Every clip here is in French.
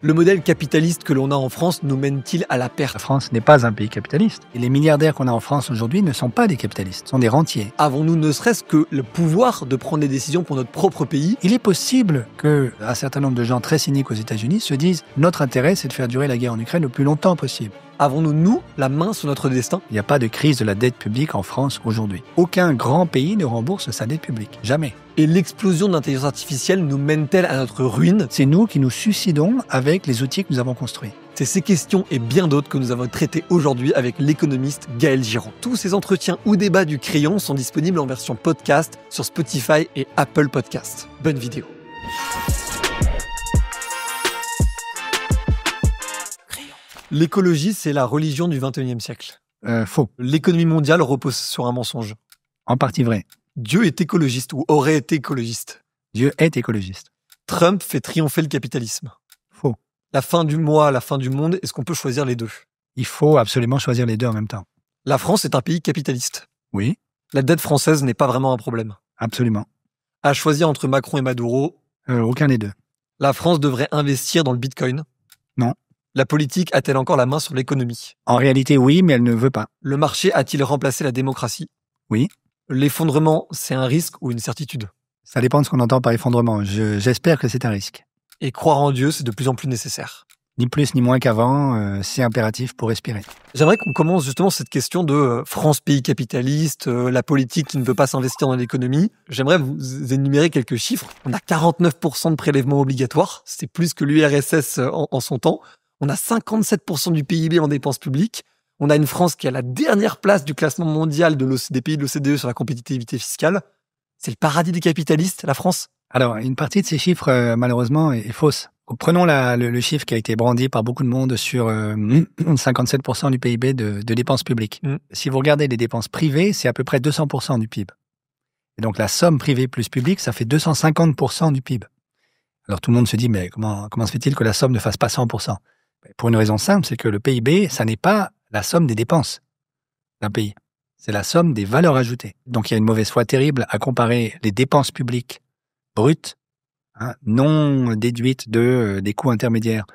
Le modèle capitaliste que l'on a en France nous mène-t-il à la perte? La France n'est pas un pays capitaliste. Et les milliardaires qu'on a en France aujourd'hui ne sont pas des capitalistes, ce sont des rentiers. Avons-nous ne serait-ce que le pouvoir de prendre des décisions pour notre propre pays? Il est possible qu'un certain nombre de gens très cyniques aux États-Unis se disent « Notre intérêt, c'est de faire durer la guerre en Ukraine le plus longtemps possible ». Avons-nous, nous, la main sur notre destin? Il n'y a pas de crise de la dette publique en France aujourd'hui. Aucun grand pays ne rembourse sa dette publique. Jamais. Et l'explosion de l'intelligence artificielle nous mène-t-elle à notre ruine? C'est nous qui nous suicidons avec les outils que nous avons construits. C'est ces questions et bien d'autres que nous avons traitées aujourd'hui avec l'économiste Gaël Girand. Tous ces entretiens ou débats du Crayon sont disponibles en version podcast sur Spotify et Apple Podcasts. Bonne vidéo. L'écologie, c'est la religion du XXIe siècle. Faux. L'économie mondiale repose sur un mensonge. En partie vrai. Dieu est écologiste ou aurait été écologiste. Dieu est écologiste. Trump fait triompher le capitalisme. Faux. La fin du mois, la fin du monde, est-ce qu'on peut choisir les deux? Il faut absolument choisir les deux en même temps. La France est un pays capitaliste. Oui, La dette française n'est pas vraiment un problème. absolument. À choisir entre Macron et Maduro, Aucun des deux. la France devrait investir dans le Bitcoin. Non. La politique a-t-elle encore la main sur l'économie? En réalité, oui, mais elle ne veut pas. Le marché a-t-il remplacé la démocratie? Oui. L'effondrement, c'est un risque ou une certitude? Ça dépend de ce qu'on entend par effondrement. J'espère que c'est un risque. Et croire en Dieu, c'est de plus en plus nécessaire. Ni plus ni moins qu'avant, c'est impératif pour respirer. J'aimerais qu'on commence justement cette question de France pays capitaliste, la politique qui ne veut pas s'investir dans l'économie. J'aimerais vous énumérer quelques chiffres. On a 49% de prélèvements obligatoires, c'est plus que l'URSS en son temps. On a 57% du PIB en dépenses publiques. On a une France qui a la dernière place du classement mondial des pays de l'OCDE sur la compétitivité fiscale. C'est le paradis des capitalistes, la France? Alors, une partie de ces chiffres, malheureusement, est fausse. Prenons le chiffre qui a été brandi par beaucoup de monde sur 57% du PIB de dépenses publiques. Si vous regardez les dépenses privées, c'est à peu près 200% du PIB. Et donc, la somme privée plus publique, ça fait 250% du PIB. Alors, tout le monde se dit, mais comment se fait-il que la somme ne fasse pas 100%? Pour une raison simple, c'est que le PIB, ça n'est pas la somme des dépenses d'un pays. C'est la somme des valeurs ajoutées. Donc, il y a une mauvaise foi terrible à comparer les dépenses publiques brutes, non déduites des coûts intermédiaires,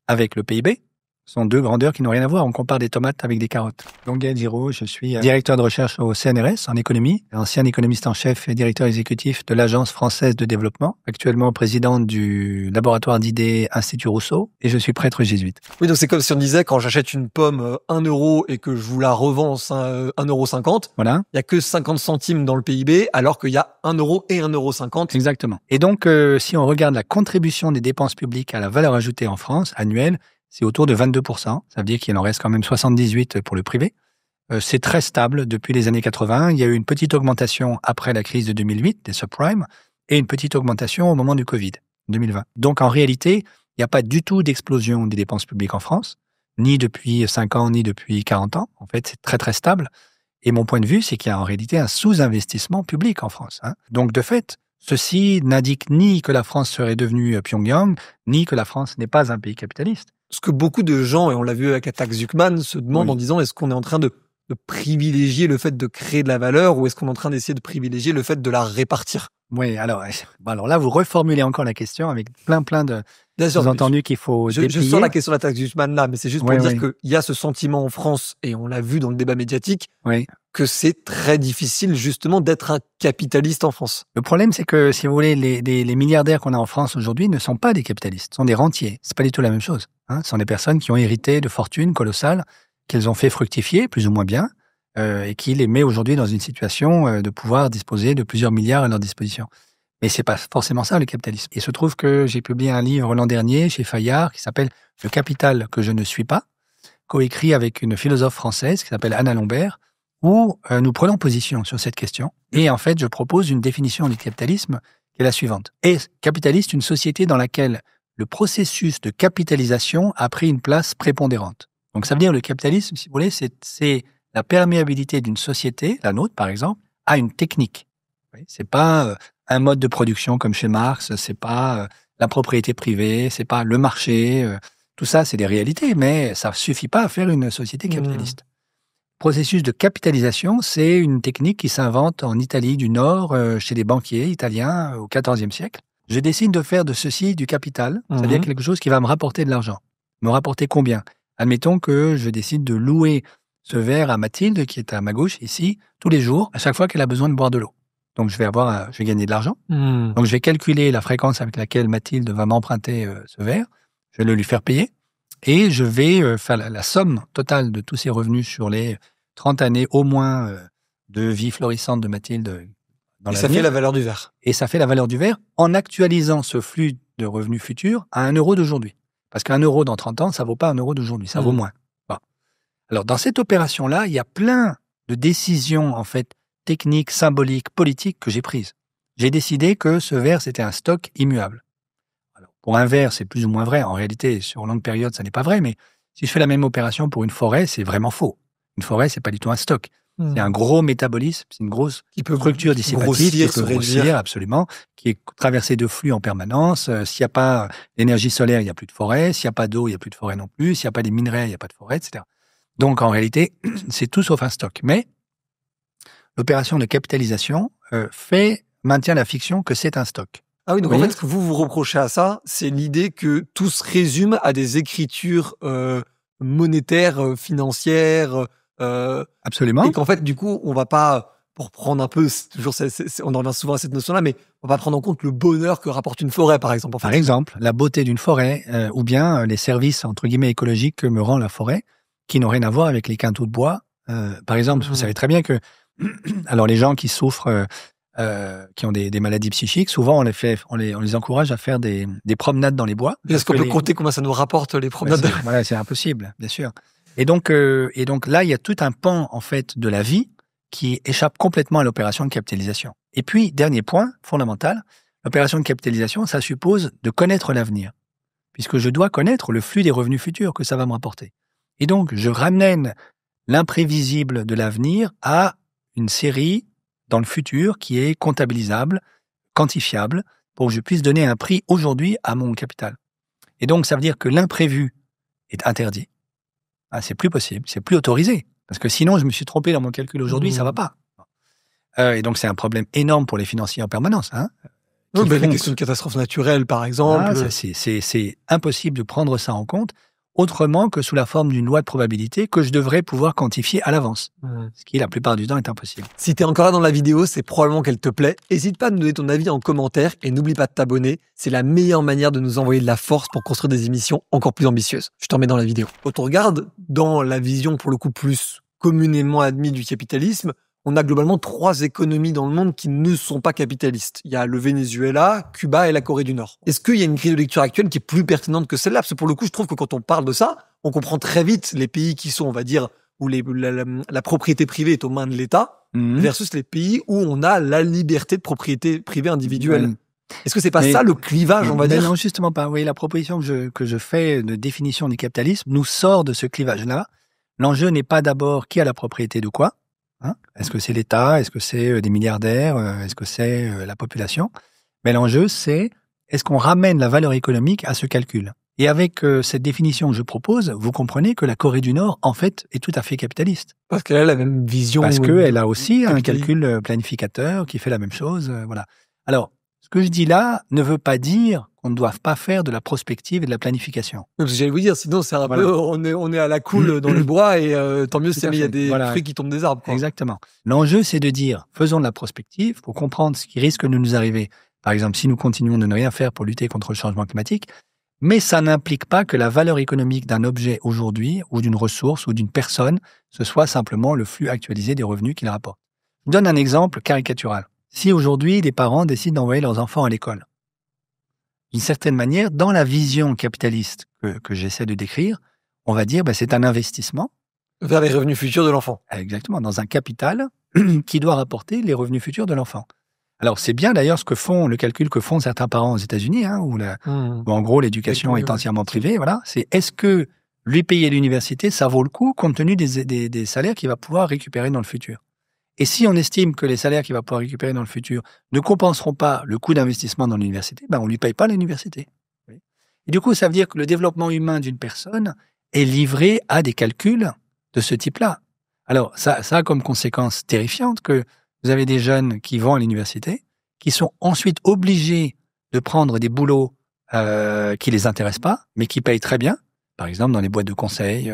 avec le PIB. Ce sont deux grandeurs qui n'ont rien à voir. On compare des tomates avec des carottes. Donc, Gaël Girand, je suis directeur de recherche au CNRS en économie, ancien économiste en chef et directeur exécutif de l'Agence française de développement, actuellement président du laboratoire d'idées Institut Rousseau, et je suis prêtre jésuite. Oui, donc c'est comme si on disait, quand j'achète une pomme 1 euro et que je vous la revends 1,50 €, Voilà. il n'y a que 50 centimes dans le PIB, alors qu'il y a 1 euro et 1,50 €. Exactement. Et donc, si on regarde la contribution des dépenses publiques à la valeur ajoutée en France, annuelle, c'est autour de 22%. Ça veut dire qu'il en reste quand même 78% pour le privé. C'est très stable depuis les années 80. Il y a eu une petite augmentation après la crise de 2008, des subprimes, et une petite augmentation au moment du Covid, 2020. Donc, en réalité, il n'y a pas du tout d'explosion des dépenses publiques en France, ni depuis 5 ans, ni depuis 40 ans. En fait, c'est très, très stable. Et mon point de vue, c'est qu'il y a en réalité un sous-investissement public en France. Donc, de fait, ceci n'indique ni que la France serait devenue Pyongyang, ni que la France n'est pas un pays capitaliste. Ce que beaucoup de gens, et on l'a vu avec Attack Zuckman, se demandent en disant, est-ce qu'on est en train de privilégier le fait de créer de la valeur ou est-ce qu'on est en train d'essayer de privilégier le fait de la répartir? Oui, alors là, vous reformulez encore la question avec plein de sous-entendus qu'il faut déplier. Je sors la question d'Attack Zuckman là, mais c'est juste pour dire qu'il y a ce sentiment en France, et on l'a vu dans le débat médiatique, que c'est très difficile justement d'être un capitaliste en France. Le problème, c'est que, si vous voulez, les milliardaires qu'on a en France aujourd'hui ne sont pas des capitalistes, ce sont des rentiers. C'est pas du tout la même chose. Ce sont des personnes qui ont hérité de fortunes colossales, qu'elles ont fait fructifier, plus ou moins bien, et qui les met aujourd'hui dans une situation de pouvoir disposer de plusieurs milliards à leur disposition. Mais c'est pas forcément ça, le capitalisme. Il se trouve que j'ai publié un livre l'an dernier chez Fayard qui s'appelle « Le capital que je ne suis pas », coécrit avec une philosophe française qui s'appelle Anna Lombert, où nous prenons position sur cette question. Et en fait, je propose une définition du capitalisme qui est la suivante. Est capitaliste une société dans laquelle le processus de capitalisation a pris une place prépondérante? Donc ça veut dire le capitalisme, si vous voulez, c'est la perméabilité d'une société, la nôtre par exemple, à une technique. C'est pas un mode de production comme chez Marx, c'est pas la propriété privée, c'est pas le marché. Tout ça, c'est des réalités, mais ça suffit pas à faire une société capitaliste. Processus de capitalisation, c'est une technique qui s'invente en Italie du Nord, chez des banquiers italiens au XIVe siècle. je décide de faire de ceci du capital, c'est-à-dire quelque chose qui va me rapporter de l'argent. Me rapporter combien? Admettons que je décide de louer ce verre à Mathilde, qui est à ma gauche, ici, tous les jours, à chaque fois qu'elle a besoin de boire de l'eau. Donc, je vais gagner de l'argent. Donc, je vais calculer la fréquence avec laquelle Mathilde va m'emprunter ce verre. Je vais le lui faire payer. Et je vais faire la somme totale de tous ces revenus sur les 30 années au moins de vie florissante de Mathilde dans l'avenir. Et ça fait la valeur du verre. Et ça fait la valeur du verre en actualisant ce flux de revenus futurs à 1 euro d'aujourd'hui. Parce qu'1 euro dans 30 ans, ça vaut pas 1 euro d'aujourd'hui, ça vaut moins. Bon. Alors, dans cette opération-là, il y a plein de décisions, en fait, techniques, symboliques, politiques que j'ai prises. J'ai décidé que ce verre, c'était un stock immuable. Alors, pour un verre, c'est plus ou moins vrai. En réalité, sur longue période, ça n'est pas vrai, mais si je fais la même opération pour une forêt, c'est vraiment faux. Une forêt, c'est pas du tout un stock. C'est un gros métabolisme, c'est une grosse structure dissipative qui peut grossir, absolument, qui est traversée de flux en permanence. S'il n'y a pas d'énergie solaire, il n'y a plus de forêt. S'il n'y a pas d'eau, il n'y a plus de forêt non plus. S'il n'y a pas des minerais, il n'y a pas de forêt, etc. Donc, en réalité, c'est tout sauf un stock. Mais l'opération de capitalisation maintient la fiction que c'est un stock. Ah oui, donc en fait, ce que vous reprochez à ça, c'est l'idée que tout se résume à des écritures monétaires, financières, absolument. Et qu'en fait, du coup, on va pas, pour prendre un peu, toujours, on en revient souvent à cette notion-là, mais on va pas prendre en compte le bonheur que rapporte une forêt, par exemple. En fait. Par exemple, la beauté d'une forêt, ou bien les services, entre guillemets, écologiques que me rend la forêt, qui n'ont rien à voir avec les quintaux de bois. Par exemple, vous savez très bien que, alors les gens qui souffrent, qui ont des maladies psychiques, souvent on les encourage à faire des promenades dans les bois. Est-ce qu'on peut compter comment ça nous rapporte les promenades? Voilà, c'est impossible, bien sûr. Et donc là, il y a tout un pan, en fait, de la vie qui échappe complètement à l'opération de capitalisation. Et puis, dernier point fondamental, l'opération de capitalisation, ça suppose de connaître l'avenir, puisque je dois connaître le flux des revenus futurs que ça va me rapporter. Et donc, je ramène l'imprévisible de l'avenir à une série dans le futur qui est comptabilisable, quantifiable, pour que je puisse donner un prix aujourd'hui à mon capital. Et donc, ça veut dire que l'imprévu est interdit. Ah, c'est plus possible, c'est plus autorisé. Parce que sinon, je me suis trompé dans mon calcul aujourd'hui, ça va pas. Et donc, c'est un problème énorme pour les financiers en permanence. Oui, la question de catastrophe naturelle, par exemple. C'est impossible de prendre ça en compte autrement que sous la forme d'une loi de probabilité que je devrais pouvoir quantifier à l'avance. Ce qui, la plupart du temps, est impossible. Si tu es encore là dans la vidéo, c'est probablement qu'elle te plaît. N'hésite pas à nous donner ton avis en commentaire et n'oublie pas de t'abonner. C'est la meilleure manière de nous envoyer de la force pour construire des émissions encore plus ambitieuses. Je t'en mets dans la vidéo. Quand on regarde dans la vision, pour le coup, plus communément admise du capitalisme, on a globalement 3 économies dans le monde qui ne sont pas capitalistes. Il y a le Venezuela, Cuba et la Corée du Nord. Est-ce qu'il y a une grille de lecture actuelle qui est plus pertinente que celle-là? Parce que pour le coup, je trouve que quand on parle de ça, on comprend très vite les pays qui sont, on va dire, où la propriété privée est aux mains de l'État, versus les pays où on a la liberté de propriété privée individuelle. Est-ce que c'est pas ça le clivage, on va dire? Non, justement pas. Oui, la proposition que je fais de définition du capitalisme nous sort de ce clivage-là. L'enjeu n'est pas d'abord qui a la propriété de quoi. Est-ce que c'est l'État? Est-ce que c'est des milliardaires? Est-ce que c'est la population? Mais l'enjeu, c'est est-ce qu'on ramène la valeur économique à ce calcul? Et avec cette définition que je propose, vous comprenez que la Corée du Nord, en fait, est tout à fait capitaliste. Parce qu'elle a la même vision. Parce qu'elle a aussi un calcul planificateur qui fait la même chose. Voilà. Alors, ce que je dis là ne veut pas dire qu'on ne doit pas faire de la prospective et de la planification. J'allais vous dire, sinon c'est un peu, on est à la cool dans les bois et tant mieux s'il y a des fruits qui tombent des arbres. Quoi. Exactement. L'enjeu, c'est de dire, faisons de la prospective pour comprendre ce qui risque de nous arriver. Par exemple, si nous continuons de ne rien faire pour lutter contre le changement climatique, mais ça n'implique pas que la valeur économique d'un objet aujourd'hui, ou d'une ressource, ou d'une personne, ce soit simplement le flux actualisé des revenus qu'il rapporte. Je donne un exemple caricatural. Si aujourd'hui, des parents décident d'envoyer leurs enfants à l'école, d'une certaine manière, dans la vision capitaliste que j'essaie de décrire, on va dire c'est un investissement. Vers les revenus futurs de l'enfant. Exactement, dans un capital qui doit rapporter les revenus futurs de l'enfant. Alors, c'est bien d'ailleurs le calcul que font certains parents aux États-Unis, où en gros l'éducation est entièrement privée. Voilà. C'est est-ce que lui payer l'université, ça vaut le coup compte tenu des salaires qu'il va pouvoir récupérer dans le futur. Et si on estime que les salaires qu'il va pouvoir récupérer dans le futur ne compenseront pas le coût d'investissement dans l'université, on ne lui paye pas l'université. Et du coup, ça veut dire que le développement humain d'une personne est livré à des calculs de ce type-là. Alors, ça a comme conséquence terrifiante que vous avez des jeunes qui vont à l'université, qui sont ensuite obligés de prendre des boulots qui les intéressent pas, mais qui payent très bien. Par exemple, dans les boîtes de conseil,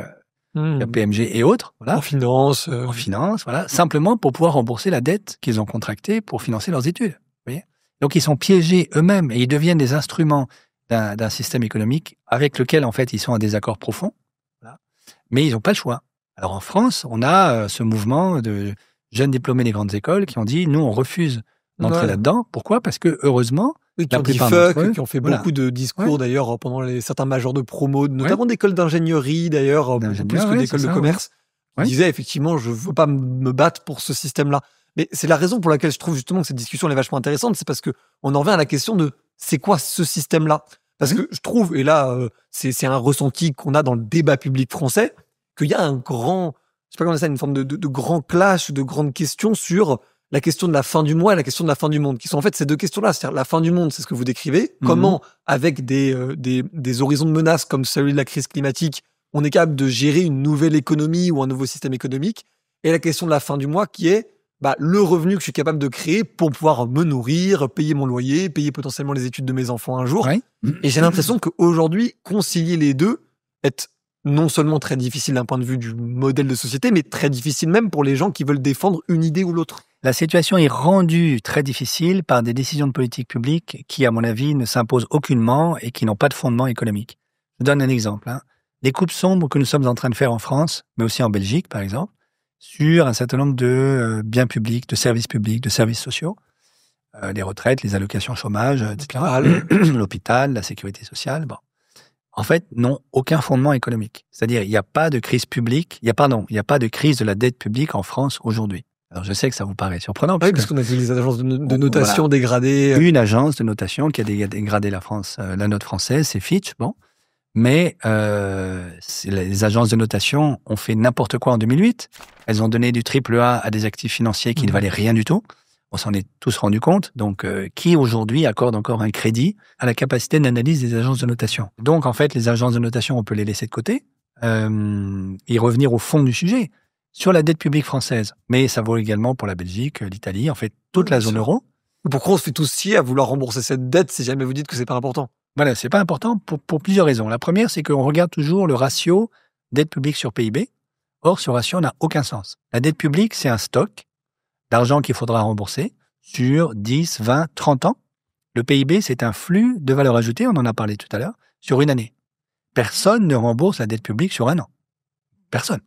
KPMG et autres. Voilà. En finance. En finance, voilà. Simplement pour pouvoir rembourser la dette qu'ils ont contractée pour financer leurs études. Vous voyez ? Donc, ils sont piégés eux-mêmes et ils deviennent des instruments d'un système économique avec lequel, en fait, ils sont en désaccord profond. Voilà. Mais ils n'ont pas le choix. Alors, en France, on a ce mouvement de jeunes diplômés des grandes écoles qui ont dit, nous, on refuse d'entrer là-dedans. Pourquoi ? Parce que, heureusement, qui ont dit fuck, qui ont fait beaucoup de discours d'ailleurs pendant certains majors de promo, notamment d'écoles d'ingénierie d'ailleurs, beaucoup plus que d'écoles de commerce, qui disaient effectivement je veux pas me battre pour ce système-là. Mais c'est la raison pour laquelle je trouve justement que cette discussion elle est vachement intéressante, c'est parce que on en revient à la question de c'est quoi ce système-là ? Parce que je trouve, et là c'est un ressenti qu'on a dans le débat public français, qu'il y a un grand, je sais pas comment ça, une forme de grand clash, de grandes questions sur la question de la fin du mois et la question de la fin du monde, qui sont en fait ces deux questions-là. C'est-à-dire la fin du monde, c'est ce que vous décrivez. Comment, avec des horizons de menaces comme celui de la crise climatique, on est capable de gérer une nouvelle économie ou un nouveau système économique. Et la question de la fin du mois, qui est le revenu que je suis capable de créer pour pouvoir me nourrir, payer mon loyer, payer potentiellement les études de mes enfants un jour. Et j'ai l'impression qu'aujourd'hui, concilier les deux est non seulement très difficile d'un point de vue du modèle de société, mais très difficile même pour les gens qui veulent défendre une idée ou l'autre. La situation est rendue très difficile par des décisions de politique publique qui, à mon avis, ne s'imposent aucunement et qui n'ont pas de fondement économique. Je donne un exemple. Les coupes sombres que nous sommes en train de faire en France, mais aussi en Belgique, par exemple, sur un certain nombre de biens publics, de services publics, de services sociaux, les retraites, les allocations chômage, etc., l'hôpital, la sécurité sociale, en fait, n'ont aucun fondement économique. C'est-à-dire, il n'y a pas de crise publique, il n'y a pas de crise de la dette publique en France aujourd'hui. Alors, je sais que ça vous paraît surprenant. Oui, parce qu'on a vu les agences de notation dégradées. Une agence de notation qui a dégradé la France, la note française, c'est Fitch, Mais les agences de notation ont fait n'importe quoi en 2008. Elles ont donné du AAA à des actifs financiers qui ne valaient rien du tout. On s'en est tous rendu compte. Donc, qui aujourd'hui accorde encore un crédit à la capacité d'analyse des agences de notation ? Donc, en fait, les agences de notation, on peut les laisser de côté et revenir au fond du sujet. Sur la dette publique française, mais ça vaut également pour la Belgique, l'Italie, en fait, toute la zone euro. Pourquoi on se fait tous chier à vouloir rembourser cette dette si jamais vous dites que c'est pas important ? Voilà, c'est pas important pour plusieurs raisons. La première, c'est qu'on regarde toujours le ratio dette publique sur PIB. Or, ce ratio n'a aucun sens. La dette publique, c'est un stock d'argent qu'il faudra rembourser sur 10, 20, 30 ans. Le PIB, c'est un flux de valeur ajoutée, on en a parlé tout à l'heure, sur une année. Personne ne rembourse la dette publique sur un an. Personne.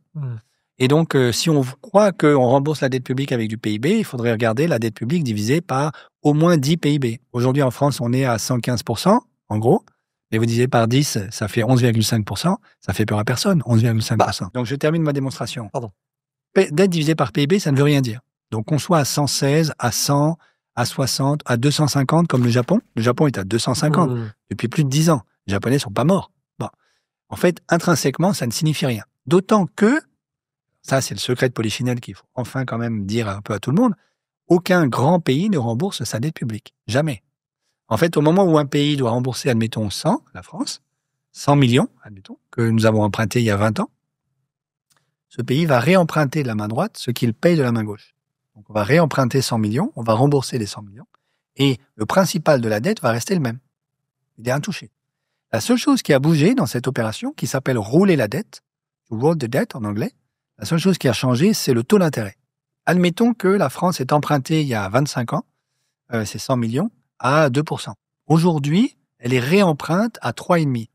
Et donc, si on croit qu'on rembourse la dette publique avec du PIB, il faudrait regarder la dette publique divisée par au moins 10 PIB. Aujourd'hui, en France, on est à 115%, en gros. Et vous divisez par 10, ça fait 11,5%. Ça fait peur à personne, 11,5%. Donc, je termine ma démonstration. Pardon. Dette divisée par PIB, ça ne veut rien dire. Donc, qu'on soit à 116, à 100, à 60, à 250, comme le Japon. Le Japon est à 250 depuis plus de 10 ans. Les Japonais ne sont pas morts. En fait, intrinsèquement, ça ne signifie rien. D'autant que, ça, c'est le secret de Polichinelle qu'il faut enfin quand même dire un peu à tout le monde. Aucun grand pays ne rembourse sa dette publique. Jamais. En fait, au moment où un pays doit rembourser, admettons, 100, la France, 100 millions, admettons, que nous avons emprunté il y a 20 ans, ce pays va réemprunter de la main droite ce qu'il paye de la main gauche. Donc, on va réemprunter 100 millions, on va rembourser les 100 millions, et le principal de la dette va rester le même. Il est intouché. La seule chose qui a bougé dans cette opération, qui s'appelle rouler la dette, to roll the debt en anglais, la seule chose qui a changé, c'est le taux d'intérêt. Admettons que la France ait emprunté il y a 25 ans, ces 100 millions, à 2%. Aujourd'hui, elle est réemprunte à 3,5%.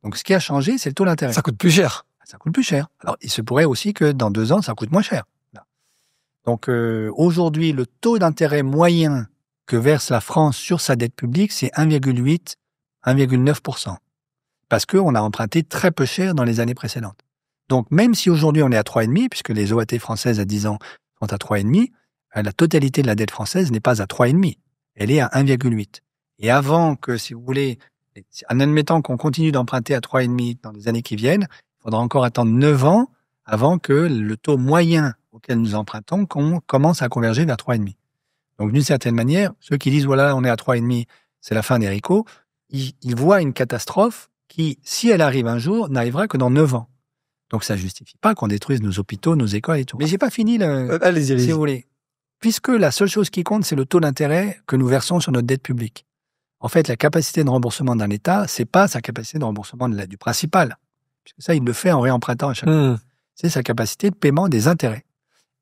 Donc, ce qui a changé, c'est le taux d'intérêt. Ça coûte plus cher. Ça coûte plus cher. Alors, il se pourrait aussi que dans 2 ans, ça coûte moins cher. Donc, aujourd'hui, le taux d'intérêt moyen que verse la France sur sa dette publique, c'est 1,8, 1,9%. Parce qu'on a emprunté très peu cher dans les années précédentes. Donc, même si aujourd'hui on est à 3,5, puisque les OAT françaises à 10 ans sont à 3,5, la totalité de la dette française n'est pas à 3,5. Elle est à 1,8. Et avant que, si vous voulez, en admettant qu'on continue d'emprunter à 3,5 dans les années qui viennent, il faudra encore attendre 9 ans avant que le taux moyen auquel nous empruntons commence à converger vers 3,5. Donc, d'une certaine manière, ceux qui disent, voilà, on est à 3,5, c'est la fin des haricots, ils voient une catastrophe qui, si elle arrive un jour, n'arrivera que dans 9 ans. Donc, ça ne justifie pas qu'on détruise nos hôpitaux, nos écoles et tout. Mais j'ai pas fini, allez-y. Si vous voulez. Puisque la seule chose qui compte, c'est le taux d'intérêt que nous versons sur notre dette publique. En fait, la capacité de remboursement d'un État, c'est pas sa capacité de remboursement du principal, puisque ça, il le fait en réempruntant à chaque fois. C'est sa capacité de paiement des intérêts.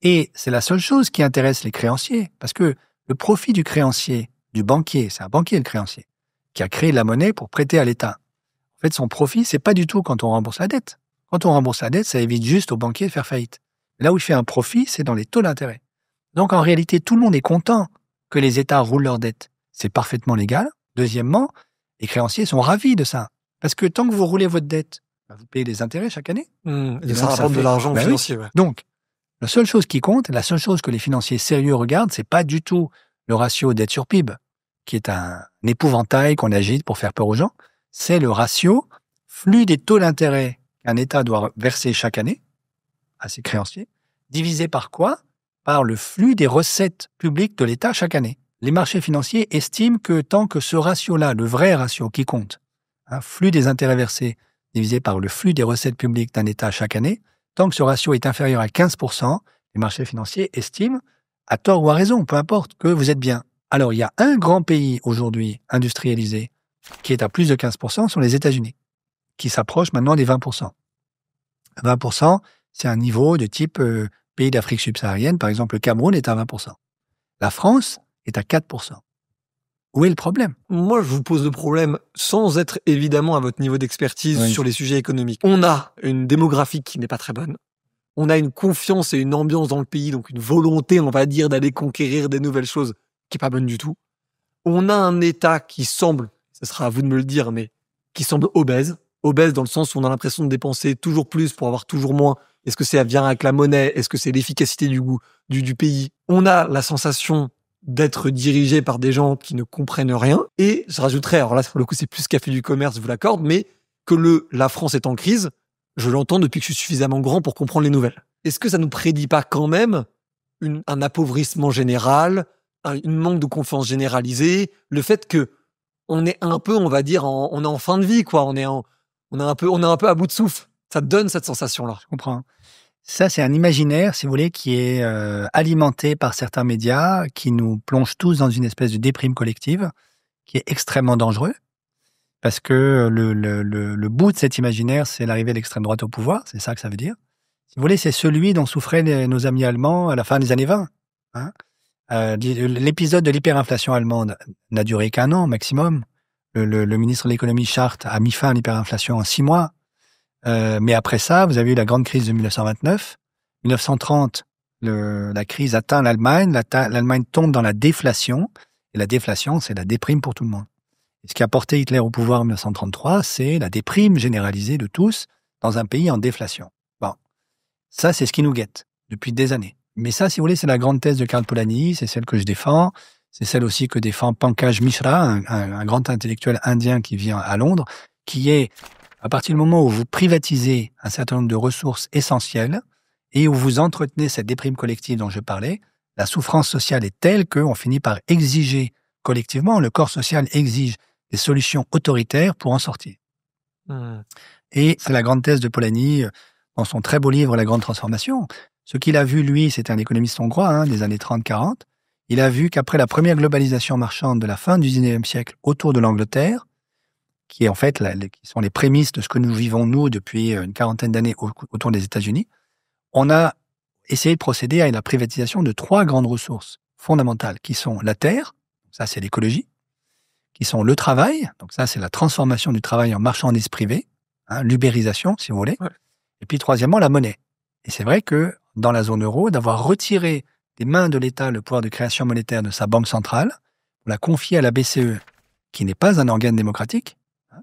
Et c'est la seule chose qui intéresse les créanciers, parce que le profit du créancier, du banquier, c'est un banquier le créancier, qui a créé la monnaie pour prêter à l'État. En fait, son profit, c'est pas du tout quand on rembourse la dette. Quand on rembourse la dette, ça évite juste au banquier de faire faillite. Là où il fait un profit, c'est dans les taux d'intérêt. Donc, en réalité, tout le monde est content que les États roulent leurs dettes. C'est parfaitement légal. Deuxièmement, les créanciers sont ravis de ça. Parce que tant que vous roulez votre dette, vous payez des intérêts chaque année. Et ça rapporte de l'argent aux financiers. Oui. Ouais. Donc, la seule chose qui compte, la seule chose que les financiers sérieux regardent, c'est pas du tout le ratio dette sur PIB, qui est un épouvantail qu'on agite pour faire peur aux gens. C'est le ratio flux des taux d'intérêt qu'un État doit verser chaque année à ses créanciers, divisé par quoi? Par le flux des recettes publiques de l'État chaque année. Les marchés financiers estiment que tant que ce ratio-là, le vrai ratio qui compte, flux des intérêts versés divisé par le flux des recettes publiques d'un État chaque année, tant que ce ratio est inférieur à 15%, les marchés financiers estiment, à tort ou à raison, peu importe, que vous êtes bien. Alors, il y a un grand pays aujourd'hui industrialisé qui est à plus de 15%, sont les États-Unis, qui s'approchent maintenant des 20%. 20%, c'est un niveau de type pays d'Afrique subsaharienne. Par exemple, le Cameroun est à 20%. La France est à 4%. Où est le problème? Moi, je vous pose le problème sans être évidemment à votre niveau d'expertise sur les sujets économiques. On a une démographie qui n'est pas très bonne. On a une confiance et une ambiance dans le pays, donc une volonté, on va dire, d'aller conquérir des nouvelles choses qui n'est pas bonne du tout. On a un État qui semble, ce sera à vous de me le dire, mais qui semble obèse. Obèse dans le sens où on a l'impression de dépenser toujours plus pour avoir toujours moins. Est-ce que c'est vient avec la monnaie? Est-ce que c'est l'efficacité du pays? On a la sensation d'être dirigé par des gens qui ne comprennent rien. Et je rajouterais, alors là, pour le coup, c'est plus café du commerce, je vous l'accorde, mais que la France est en crise, je l'entends depuis que je suis suffisamment grand pour comprendre les nouvelles. Est-ce que ça nous prédit pas quand même un appauvrissement général, une manque de confiance généralisée, le fait que on est un peu, on va dire, on est en fin de vie, quoi. On est un peu à bout de souffle. Ça te donne cette sensation-là. Je comprends. Ça, c'est un imaginaire, si vous voulez, qui est alimenté par certains médias, qui nous plonge tous dans une espèce de déprime collective, qui est extrêmement dangereux, parce que le bout de cet imaginaire, c'est l'arrivée de l'extrême droite au pouvoir, c'est ça que ça veut dire. Si vous voulez, c'est celui dont souffraient nos amis allemands à la fin des années 20. L'épisode de l'hyperinflation allemande n'a duré qu'un an maximum. Le ministre de l'économie Schardt a mis fin à l'hyperinflation en 6 mois. Mais après ça, vous avez eu la grande crise de 1929. 1930, la crise atteint l'Allemagne. L'Allemagne tombe dans la déflation. Et la déflation, c'est la déprime pour tout le monde. Et ce qui a porté Hitler au pouvoir en 1933, c'est la déprime généralisée de tous dans un pays en déflation. Bon, ça, c'est ce qui nous guette depuis des années. Mais ça, si vous voulez, c'est la grande thèse de Karl Polanyi, c'est celle que je défends. C'est celle aussi que défend Pankaj Mishra, un grand intellectuel indien qui vit à Londres, qui est, à partir du moment où vous privatisez un certain nombre de ressources essentielles et où vous entretenez cette déprime collective dont je parlais, la souffrance sociale est telle qu'on finit par exiger collectivement, le corps social exige des solutions autoritaires pour en sortir. Et c'est la grande thèse de Polanyi dans son très beau livre « La grande transformation ». Ce qu'il a vu, lui, c'était un économiste hongrois des années 30-40. Il a vu qu'après la première globalisation marchande de la fin du 19e siècle autour de l'Angleterre, qui est en fait qui sont les prémices de ce que nous vivons, nous, depuis une quarantaine d'années autour des États-Unis, on a essayé de procéder à la privatisation de 3 grandes ressources fondamentales, qui sont la terre, ça c'est l'écologie, qui sont le travail, donc ça c'est la transformation du travail en marchandise privée, l'ubérisation, si vous voulez, et puis troisièmement, la monnaie. Et c'est vrai que dans la zone euro, d'avoir retiré des mains de l'État le pouvoir de création monétaire de sa banque centrale, on l'a confié à la BCE, qui n'est pas un organe démocratique,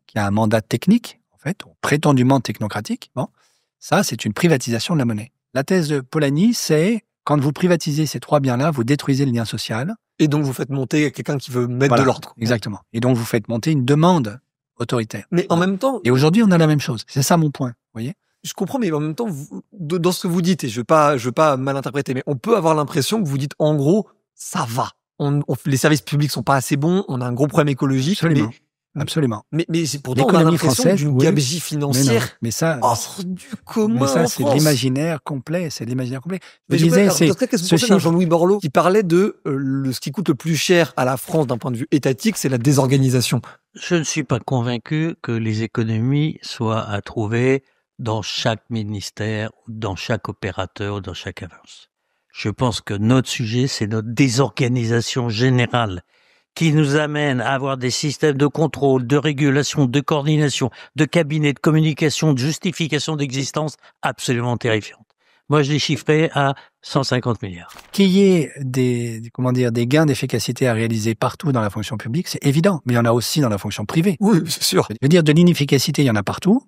qui a un mandat technique, en fait, prétendument technocratique. Bon, ça, c'est une privatisation de la monnaie. La thèse de Polanyi, c'est quand vous privatisez ces 3 biens-là, vous détruisez le lien social. Et donc, vous faites monter quelqu'un qui veut mettre de l'ordre. Exactement. Et donc, vous faites monter une demande autoritaire. Mais en même temps... Et aujourd'hui, on a la même chose. C'est ça mon point, vous voyez ? Je comprends, mais en même temps, dans ce que vous dites, et je veux pas mal interpréter, mais on peut avoir l'impression que vous dites, en gros, ça va. Les services publics sont pas assez bons, on a un gros problème écologique, Absolument. Mais pourtant, on a l'impression d'une gabegie financière hors du commun. Mais ça, en c'est France. l'imaginaire complet. C'est l'imaginaire complet. Mais qu'est-ce que vous pensez d'un Jean-Louis Borloo qui parlait de ce qui coûte le plus cher à la France d'un point de vue étatique, c'est la désorganisation. Je ne suis pas convaincu que les économies soient à trouver dans chaque ministère, dans chaque opérateur, dans chaque agence. Je pense que notre sujet, c'est notre désorganisation générale qui nous amène à avoir des systèmes de contrôle, de régulation, de coordination, de cabinets de communication, de justification d'existence absolument terrifiantes. Moi, je l'ai chiffré à 150 milliards. Qu'il y ait des gains d'efficacité à réaliser partout dans la fonction publique, c'est évident, mais il y en a aussi dans la fonction privée. Oui, c'est sûr. Je veux dire, de l'inefficacité, il y en a partout.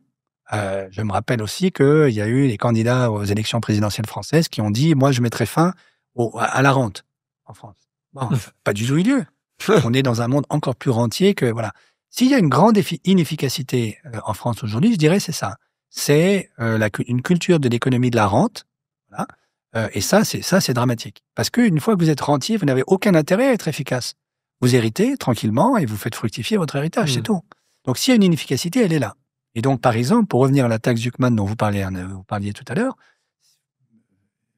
Je me rappelle aussi qu'il y a eu les candidats aux élections présidentielles françaises qui ont dit « Moi, je mettrai fin à la rente en France ». Bon, pas du tout eu lieu. On est dans un monde encore plus rentier que... Voilà. S'il y a une grande inefficacité en France aujourd'hui, je dirais c'est ça. C'est une culture de l'économie de la rente. Voilà. Et ça, c'est dramatique. Parce qu'une fois que vous êtes rentier, vous n'avez aucun intérêt à être efficace. Vous héritez tranquillement et vous faites fructifier votre héritage, c'est tout. Donc, s'il y a une inefficacité, elle est là. Et donc, par exemple, pour revenir à la taxe Zucman dont vous parliez tout à l'heure,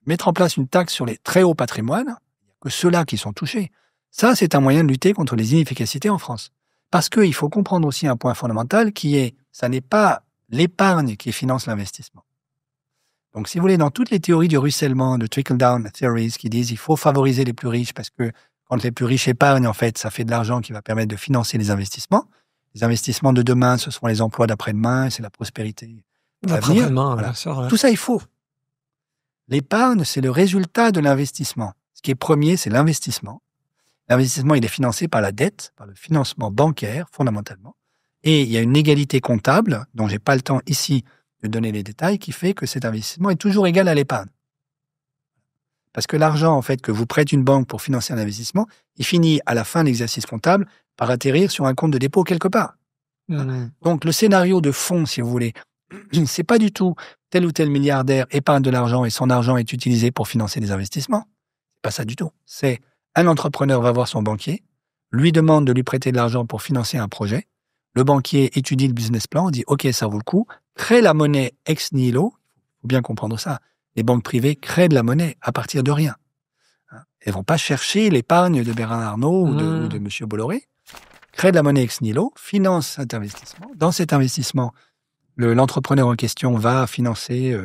mettre en place une taxe sur les très hauts patrimoines, il n'y a que ceux-là qui sont touchés. Ça, c'est un moyen de lutter contre les inefficacités en France. Parce qu'il faut comprendre aussi un point fondamental qui est, ça n'est pas l'épargne qui finance l'investissement. Donc, si vous voulez, dans toutes les théories du ruissellement, de trickle-down theories, qui disent il faut favoriser les plus riches parce que quand les plus riches épargnent, en fait, ça fait de l'argent qui va permettre de financer les investissements. Les investissements de demain, ce seront les emplois d'après-demain, c'est la prospérité d'avenir. Voilà. Tout ça est faux. L'épargne, c'est le résultat de l'investissement. Ce qui est premier, c'est l'investissement. L'investissement, il est financé par la dette, par le financement bancaire, fondamentalement. Et il y a une égalité comptable, dont je n'ai pas le temps ici de donner les détails, qui fait que cet investissement est toujours égal à l'épargne. Parce que l'argent, en fait, que vous prête une banque pour financer un investissement, il finit à la fin de l'exercice comptable par atterrir sur un compte de dépôt quelque part. Donc, le scénario de fond, si vous voulez, c'est pas du tout tel ou tel milliardaire épargne de l'argent et son argent est utilisé pour financer des investissements. C'est pas ça du tout. C'est un entrepreneur va voir son banquier, lui demande de lui prêter de l'argent pour financer un projet. Le banquier étudie le business plan, dit « Ok, ça vaut le coup », crée la monnaie ex nihilo. Il faut bien comprendre ça. Les banques privées créent de la monnaie à partir de rien. Elles vont pas chercher l'épargne de Bernard Arnault ou de M. Bolloré. Créent de la monnaie ex nihilo, finance cet investissement. Dans cet investissement, l'entrepreneur en question va financer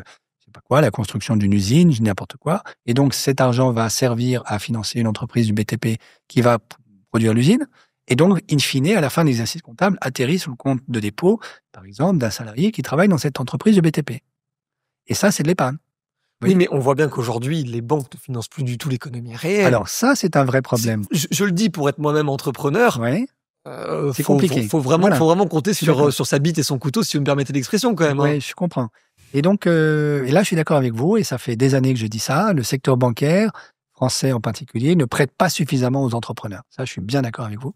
la construction d'une usine, n'importe quoi. Et donc, cet argent va servir à financer une entreprise du BTP qui va produire l'usine. Et donc, in fine, à la fin de l'exercice comptable, atterrit sur le compte de dépôt, par exemple, d'un salarié qui travaille dans cette entreprise du BTP. Et ça, c'est de l'épargne. Oui, mais on voit bien qu'aujourd'hui, les banques ne financent plus du tout l'économie réelle. Alors ça, c'est un vrai problème. Je le dis pour être moi-même entrepreneur. Ouais. C'est compliqué. Faut vraiment compter sur sa bite et son couteau, si vous me permettez l'expression, quand même. Oui, je comprends. Et donc, et là, je suis d'accord avec vous, et ça fait des années que je dis ça, le secteur bancaire, français en particulier, ne prête pas suffisamment aux entrepreneurs. Ça, je suis bien d'accord avec vous.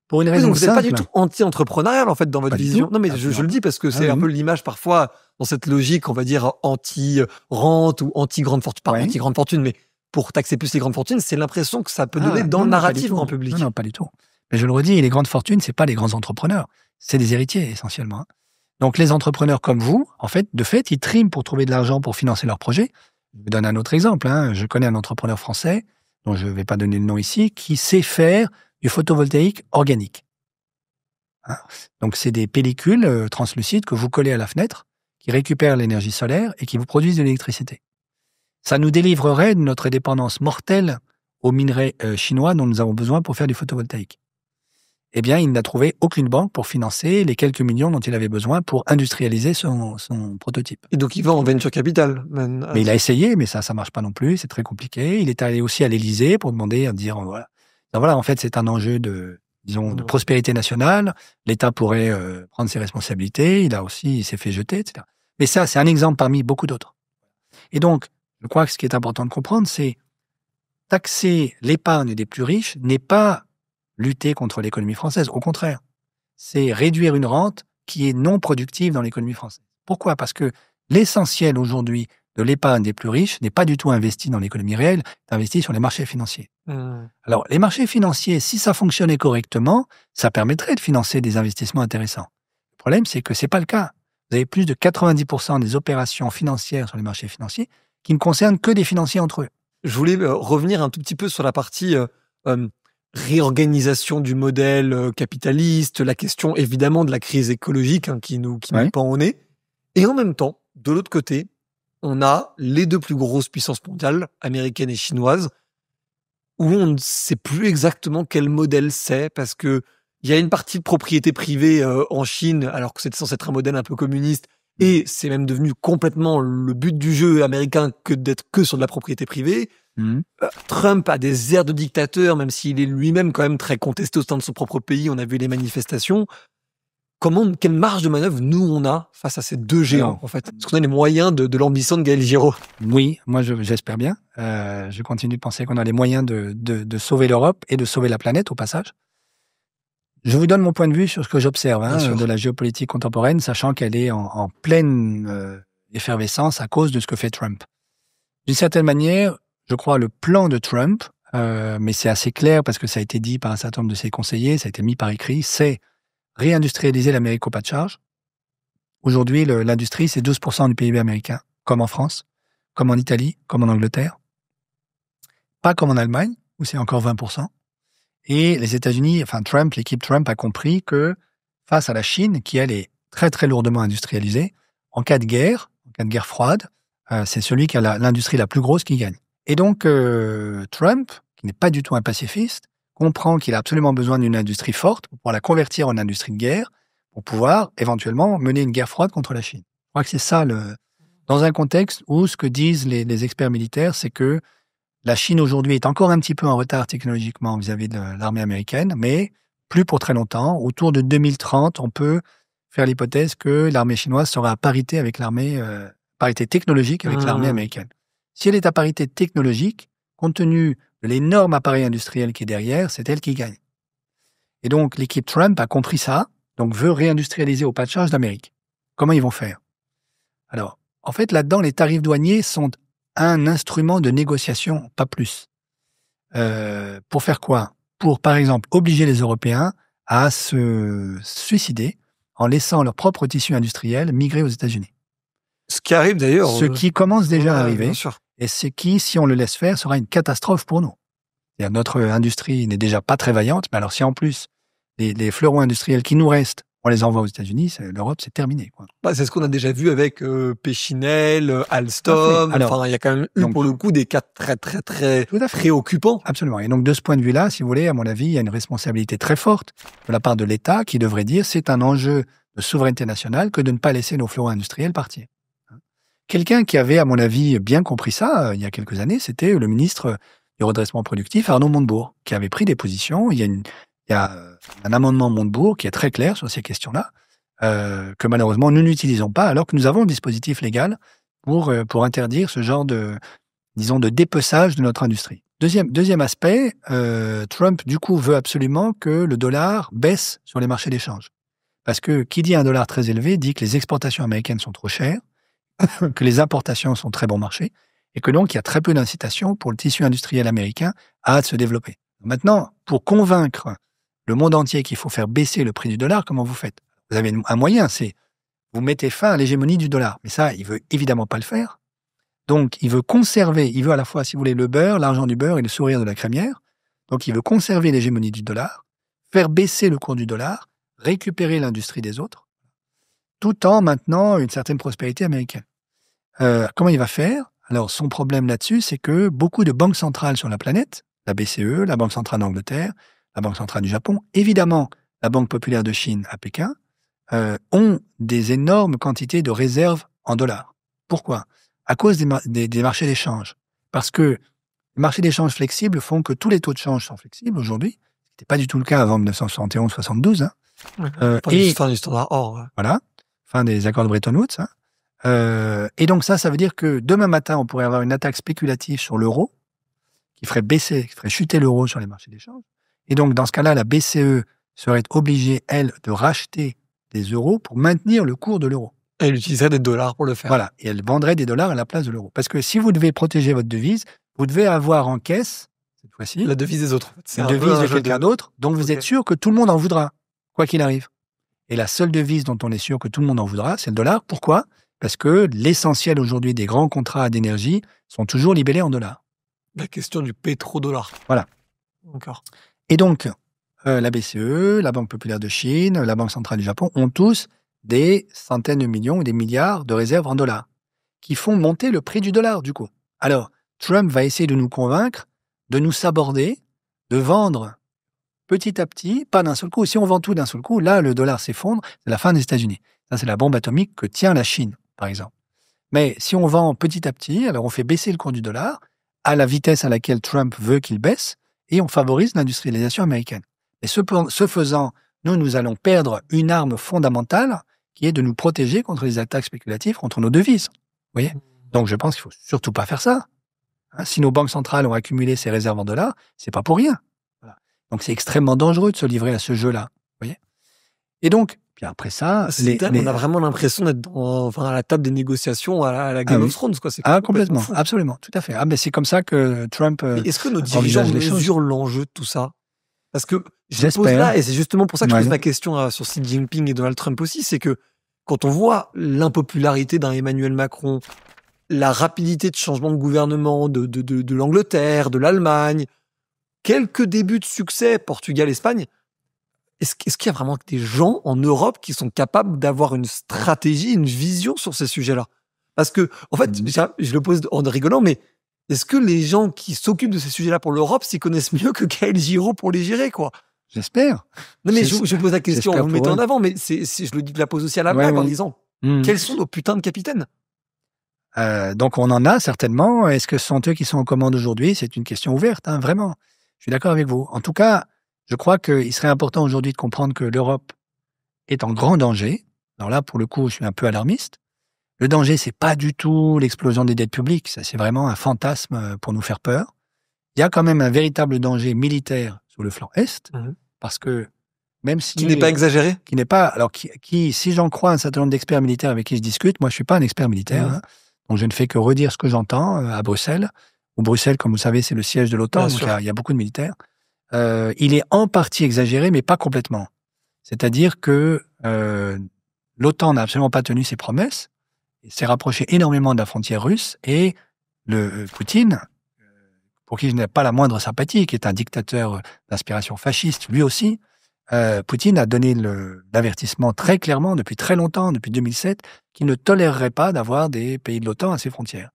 Pour une raison donc simple. Vous n'êtes pas du tout anti-entrepreneurial, en fait, dans votre vision. Non, mais je le dis parce que c'est un peu l'image, parfois, dans cette logique, on va dire, anti-rente ou anti-grande fortune. Pas anti-grande fortune, mais pour taxer plus les grandes fortunes, c'est l'impression que ça peut donner dans le narratif grand public. Non, pas du tout. Mais je le redis, les grandes fortunes, c'est pas les grands entrepreneurs. C'est des héritiers, essentiellement. Donc, les entrepreneurs comme vous, en fait, ils triment pour trouver de l'argent pour financer leurs projets. Je vous donne un autre exemple. Je connais un entrepreneur français, dont je ne vais pas donner le nom ici, qui sait faire du photovoltaïque organique. Donc, c'est des pellicules translucides que vous collez à la fenêtre, qui récupèrent l'énergie solaire et qui vous produisent de l'électricité. Ça nous délivrerait de notre dépendance mortelle aux minerais chinois dont nous avons besoin pour faire du photovoltaïque. Eh bien, il n'a trouvé aucune banque pour financer les quelques millions dont il avait besoin pour industrialiser son prototype. Et donc, il va en venture capital. Mais il a essayé, mais ça marche pas non plus, c'est très compliqué. Il est allé aussi à l'Élysée pour demander, dire, voilà. Donc, voilà, en fait, c'est un enjeu de prospérité nationale. L'État pourrait prendre ses responsabilités. Il s'est fait jeter, etc. Mais ça, c'est un exemple parmi beaucoup d'autres. Et donc, je crois que ce qui est important de comprendre, c'est taxer l'épargne des plus riches n'est pas lutter contre l'économie française. Au contraire, c'est réduire une rente qui est non productive dans l'économie française. Pourquoi ? Parce que l'essentiel aujourd'hui de l'épargne des plus riches n'est pas du tout investi dans l'économie réelle, c'est investi sur les marchés financiers. Alors, les marchés financiers, si ça fonctionnait correctement, ça permettrait de financer des investissements intéressants. Le problème, c'est que ce n'est pas le cas. Vous avez plus de 90% des opérations financières sur les marchés financiers qui ne concernent que des financiers entre eux. Je voulais revenir un tout petit peu sur la partie réorganisation du modèle capitaliste, la question évidemment de la crise écologique qui nous pend au nez. Et en même temps, de l'autre côté, on a les deux plus grosses puissances mondiales, américaines et chinoises, où on ne sait plus exactement quel modèle c'est, parce que il y a une partie de propriété privée en Chine, alors que c'était censé être un modèle un peu communiste, et c'est même devenu complètement le but du jeu américain que d'être que sur de la propriété privée. Trump a des airs de dictateur, même s'il est lui-même quand même très contesté au sein de son propre pays. On a vu les manifestations. Quelle marge de manœuvre nous on a face à ces deux géants en fait? Est-ce qu'on a les moyens de l'ambition de Gaël Giraud? Oui, moi j'espère bien. Je continue de penser qu'on a les moyens de sauver l'Europe et de sauver la planète au passage. Je vous donne mon point de vue sur ce que j'observe de la géopolitique contemporaine, sachant qu'elle est en pleine effervescence à cause de ce que fait Trump. D'une certaine manière, je crois le plan de Trump, mais c'est assez clair parce que ça a été dit par un certain nombre de ses conseillers, ça a été mis par écrit, c'est réindustrialiser l'Amérique au pas de charge. Aujourd'hui, l'industrie, c'est 12% du PIB américain, comme en France, comme en Italie, comme en Angleterre. Pas comme en Allemagne, où c'est encore 20%. Et les États-Unis, l'équipe Trump a compris que face à la Chine, qui elle est très très lourdement industrialisée, en cas de guerre froide, c'est celui qui a l'industrie la plus grosse qui gagne. Et donc, Trump, qui n'est pas du tout un pacifiste, comprend qu'il a absolument besoin d'une industrie forte pour pouvoir la convertir en industrie de guerre, pour pouvoir éventuellement mener une guerre froide contre la Chine. Je crois que c'est ça, dans un contexte où ce que disent les experts militaires, c'est que la Chine aujourd'hui est encore un petit peu en retard technologiquement vis-à-vis de l'armée américaine, mais plus pour très longtemps. Autour de 2030, on peut faire l'hypothèse que l'armée chinoise sera à parité avec parité technologique avec l'armée américaine. Si elle est à parité technologique, compte tenu de l'énorme appareil industriel qui est derrière, c'est elle qui gagne. Et donc, l'équipe Trump a compris ça, donc veut réindustrialiser au pas de charge l'Amérique. Comment ils vont faire? Alors, en fait, là-dedans, les tarifs douaniers sont un instrument de négociation, pas plus. Pour faire quoi? Pour, par exemple, obliger les Européens à se suicider en laissant leur propre tissu industriel migrer aux États-Unis. Ce qui arrive d'ailleurs. Ce qui commence déjà à arriver. Bien sûr. Et ce qui, si on le laisse faire, sera une catastrophe pour nous. C'est-à-dire, notre industrie n'est déjà pas très vaillante, mais alors si en plus, les fleurons industriels qui nous restent, on les envoie aux États-Unis, l'Europe, c'est terminé, quoi. C'est ce qu'on a déjà vu avec Péchinel, Alstom. Il y a quand même eu, pour le coup, des cas très, très, très préoccupants. Absolument. Et donc, de ce point de vue-là, si vous voulez, à mon avis, il y a une responsabilité très forte de la part de l'État qui devrait dire c'est un enjeu de souveraineté nationale que de ne pas laisser nos fleurons industriels partir. Quelqu'un qui avait, à mon avis, bien compris ça, il y a quelques années, c'était le ministre du redressement productif, Arnaud Montebourg, qui avait pris des positions. Il y a un amendement Montebourg qui est très clair sur ces questions-là, que malheureusement nous n'utilisons pas, alors que nous avons un dispositif légal pour interdire ce genre de dépeçage de notre industrie. Deuxième aspect, Trump, du coup, veut absolument que le dollar baisse sur les marchés d'échange. Parce que qui dit un dollar très élevé dit que les exportations américaines sont trop chères, que les importations sont très bon marché, et que donc il y a très peu d'incitation pour le tissu industriel américain à se développer. Maintenant, pour convaincre le monde entier qu'il faut faire baisser le prix du dollar, comment vous faites? Vous avez un moyen, c'est vous mettez fin à l'hégémonie du dollar. Mais ça, il veut évidemment pas le faire. Donc, il veut conserver, il veut à la fois, si vous voulez, le beurre, l'argent du beurre et le sourire de la crémière. Donc, il veut conserver l'hégémonie du dollar, faire baisser le cours du dollar, récupérer l'industrie des autres, tout en maintenant une certaine prospérité américaine. Comment il va faire? Alors, son problème là-dessus, c'est que beaucoup de banques centrales sur la planète, la BCE, la Banque centrale d'Angleterre, la Banque centrale du Japon, évidemment, la Banque populaire de Chine à Pékin, ont des énormes quantités de réserves en dollars. Pourquoi? À cause des marchés d'échange. Parce que les marchés d'échange flexibles font que tous les taux de change sont flexibles aujourd'hui. Ce n'était pas du tout le cas avant 1971-72. Fin du standard or. Voilà, fin des accords de Bretton Woods. Et donc ça veut dire que demain matin, on pourrait avoir une attaque spéculative sur l'euro qui ferait chuter l'euro sur les marchés d'échange. Et donc, dans ce cas-là, la BCE serait obligée, elle, de racheter des euros pour maintenir le cours de l'euro. Et elle utiliserait des dollars pour le faire. Voilà. Et elle vendrait des dollars à la place de l'euro. Parce que si vous devez protéger votre devise, vous devez avoir en caisse, cette fois-ci, La devise des autres. C'est une un peu devise un de jeu quelqu'un d'autre, dont vous Ok. êtes sûr que tout le monde en voudra, quoi qu'il arrive. Et la seule devise dont on est sûr que tout le monde en voudra, c'est le dollar. Pourquoi ? Parce que l'essentiel aujourd'hui des grands contrats d'énergie sont toujours libellés en dollars. La question du pétrodollar. Voilà. Encore. Et donc, la BCE, la Banque populaire de Chine, la Banque centrale du Japon ont tous des centaines de millions ou des milliards de réserves en dollars qui font monter le prix du dollar, du coup. Alors, Trump va essayer de nous convaincre, de nous saborder, de vendre petit à petit, pas d'un seul coup. Si on vend tout d'un seul coup, là, le dollar s'effondre, c'est la fin des États-Unis. Ça, c'est la bombe atomique que tient la Chine, par exemple. Mais si on vend petit à petit, alors on fait baisser le cours du dollar à la vitesse à laquelle Trump veut qu'il baisse, et on favorise l'industrialisation américaine. Et ce faisant, nous allons perdre une arme fondamentale qui est de nous protéger contre les attaques spéculatives contre nos devises. Vous voyez ? Donc, je pense qu'il ne faut surtout pas faire ça. Hein, si nos banques centrales ont accumulé ces réserves en dollars, c'est pas pour rien. Voilà. Donc, c'est extrêmement dangereux de se livrer à ce jeu-là. Vous voyez ? Et donc, puis après ça, On a vraiment l'impression d'être à la table des négociations à la Game of Thrones, quoi. C'est complètement, fou. absolument, tout à fait. Mais c'est comme ça que Trump. Mais est-ce que nos dirigeants envisage les choses. mesurent l'enjeu de tout ça ? Parce que je J'espère. pose là, et c'est justement pour ça que je Ouais. pose ma question sur Xi Jinping et Donald Trump aussi, c'est que quand on voit l'impopularité d'un Emmanuel Macron, la rapidité de changement de gouvernement de l'Angleterre, de l'Allemagne, quelques débuts de succès, Portugal, Espagne, est-ce qu'il y a vraiment des gens en Europe qui sont capables d'avoir une stratégie, une vision sur ces sujets-là ? Parce que, en fait, je le pose en rigolant, mais est-ce que les gens qui s'occupent de ces sujets-là pour l'Europe s'y connaissent mieux que Gaël Giraud pour les gérer, quoi ? J'espère. Non, mais je pose la question en j'espère vous le mettant pour en avant, mais je la pose aussi à la Ouais, blague en ouais. disant quels sont nos putains de capitaines ? Donc, on en a certainement. Est-ce que ce sont eux qui sont aux commandes aujourd'hui ? C'est une question ouverte, hein, vraiment. Je suis d'accord avec vous. En tout cas, je crois qu'il serait important aujourd'hui de comprendre que l'Europe est en grand danger. Alors là, pour le coup, je suis un peu alarmiste. Le danger, c'est pas du tout l'explosion des dettes publiques. Ça, c'est vraiment un fantasme pour nous faire peur. Il y a quand même un véritable danger militaire sur le flanc Est, parce que même si... Qui n'est pas exagéré ? Qui n'est pas... Alors, si j'en crois un certain nombre d'experts militaires avec qui je discute, moi, je suis pas un expert militaire, hein, donc je ne fais que redire ce que j'entends à Bruxelles. Ou Bruxelles, comme vous savez, c'est le siège de l'OTAN, donc il y a beaucoup de militaires. Il est en partie exagéré, mais pas complètement. C'est-à-dire que l'OTAN n'a absolument pas tenu ses promesses, il s'est rapproché énormément de la frontière russe, et Poutine, pour qui je n'ai pas la moindre sympathie, qui est un dictateur d'inspiration fasciste, lui aussi, Poutine a donné l'avertissement très clairement, depuis très longtemps, depuis 2007, qu'il ne tolérerait pas d'avoir des pays de l'OTAN à ses frontières.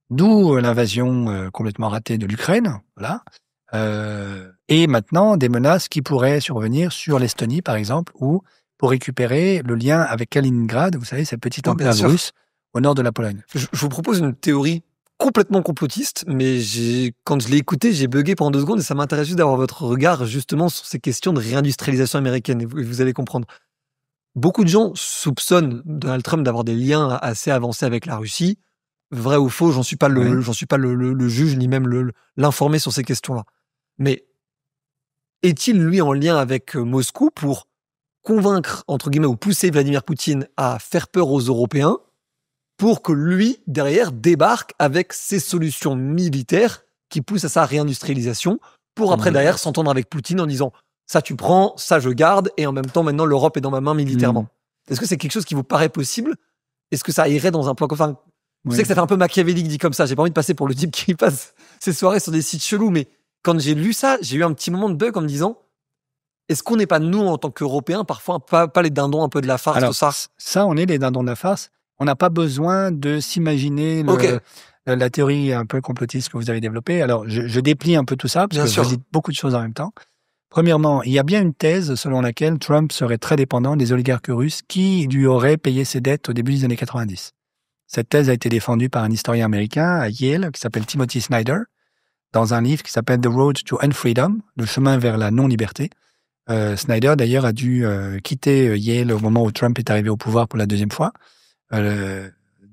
D'où l'invasion complètement ratée de l'Ukraine, voilà. Et maintenant, des menaces qui pourraient survenir sur l'Estonie, par exemple, ou pour récupérer le lien avec Kaliningrad, vous savez, cette petite enclave russe au nord de la Pologne. Je vous propose une théorie complètement complotiste, mais quand je l'ai écouté, j'ai bugué pendant 2 secondes et ça m'intéresse juste d'avoir votre regard justement sur ces questions de réindustrialisation américaine, et vous allez comprendre. Beaucoup de gens soupçonnent Donald Trump d'avoir des liens assez avancés avec la Russie. Vrai ou faux, j'en suis pas le juge ni même l'informé sur ces questions-là. Mais est-il, lui, en lien avec Moscou pour convaincre, entre guillemets, ou pousser Vladimir Poutine à faire peur aux Européens pour que lui, derrière, débarque avec ses solutions militaires qui poussent à sa réindustrialisation pour après, derrière, s'entendre avec Poutine en disant « ça tu prends, ça je garde, et en même temps, maintenant, l'Europe est dans ma main militairement ». Est-ce que c'est quelque chose qui vous paraît possible ? Est-ce que ça irait dans un plan... Enfin, je sais que ça fait un peu machiavélique dit comme ça, j'ai pas envie de passer pour le type qui passe ses soirées sur des sites chelous, mais quand j'ai lu ça, j'ai eu un petit moment de bug en me disant est-ce qu'on n'est pas, nous, en tant qu'Européens, parfois pas les dindons un peu de la farce? Alors, tout ça ça, on est les dindons de la farce. On n'a pas besoin de s'imaginer la théorie un peu complotiste que vous avez développée. Alors, je déplie un peu tout ça, parce que vous dites beaucoup de choses en même temps. Premièrement, il y a bien une thèse selon laquelle Trump serait très dépendant des oligarques russes qui lui auraient payé ses dettes au début des années 90. Cette thèse a été défendue par un historien américain à Yale qui s'appelle Timothy Snyder, dans un livre qui s'appelle The Road to Unfreedom, le chemin vers la non-liberté. Snyder, d'ailleurs, a dû quitter Yale au moment où Trump est arrivé au pouvoir pour la 2e fois.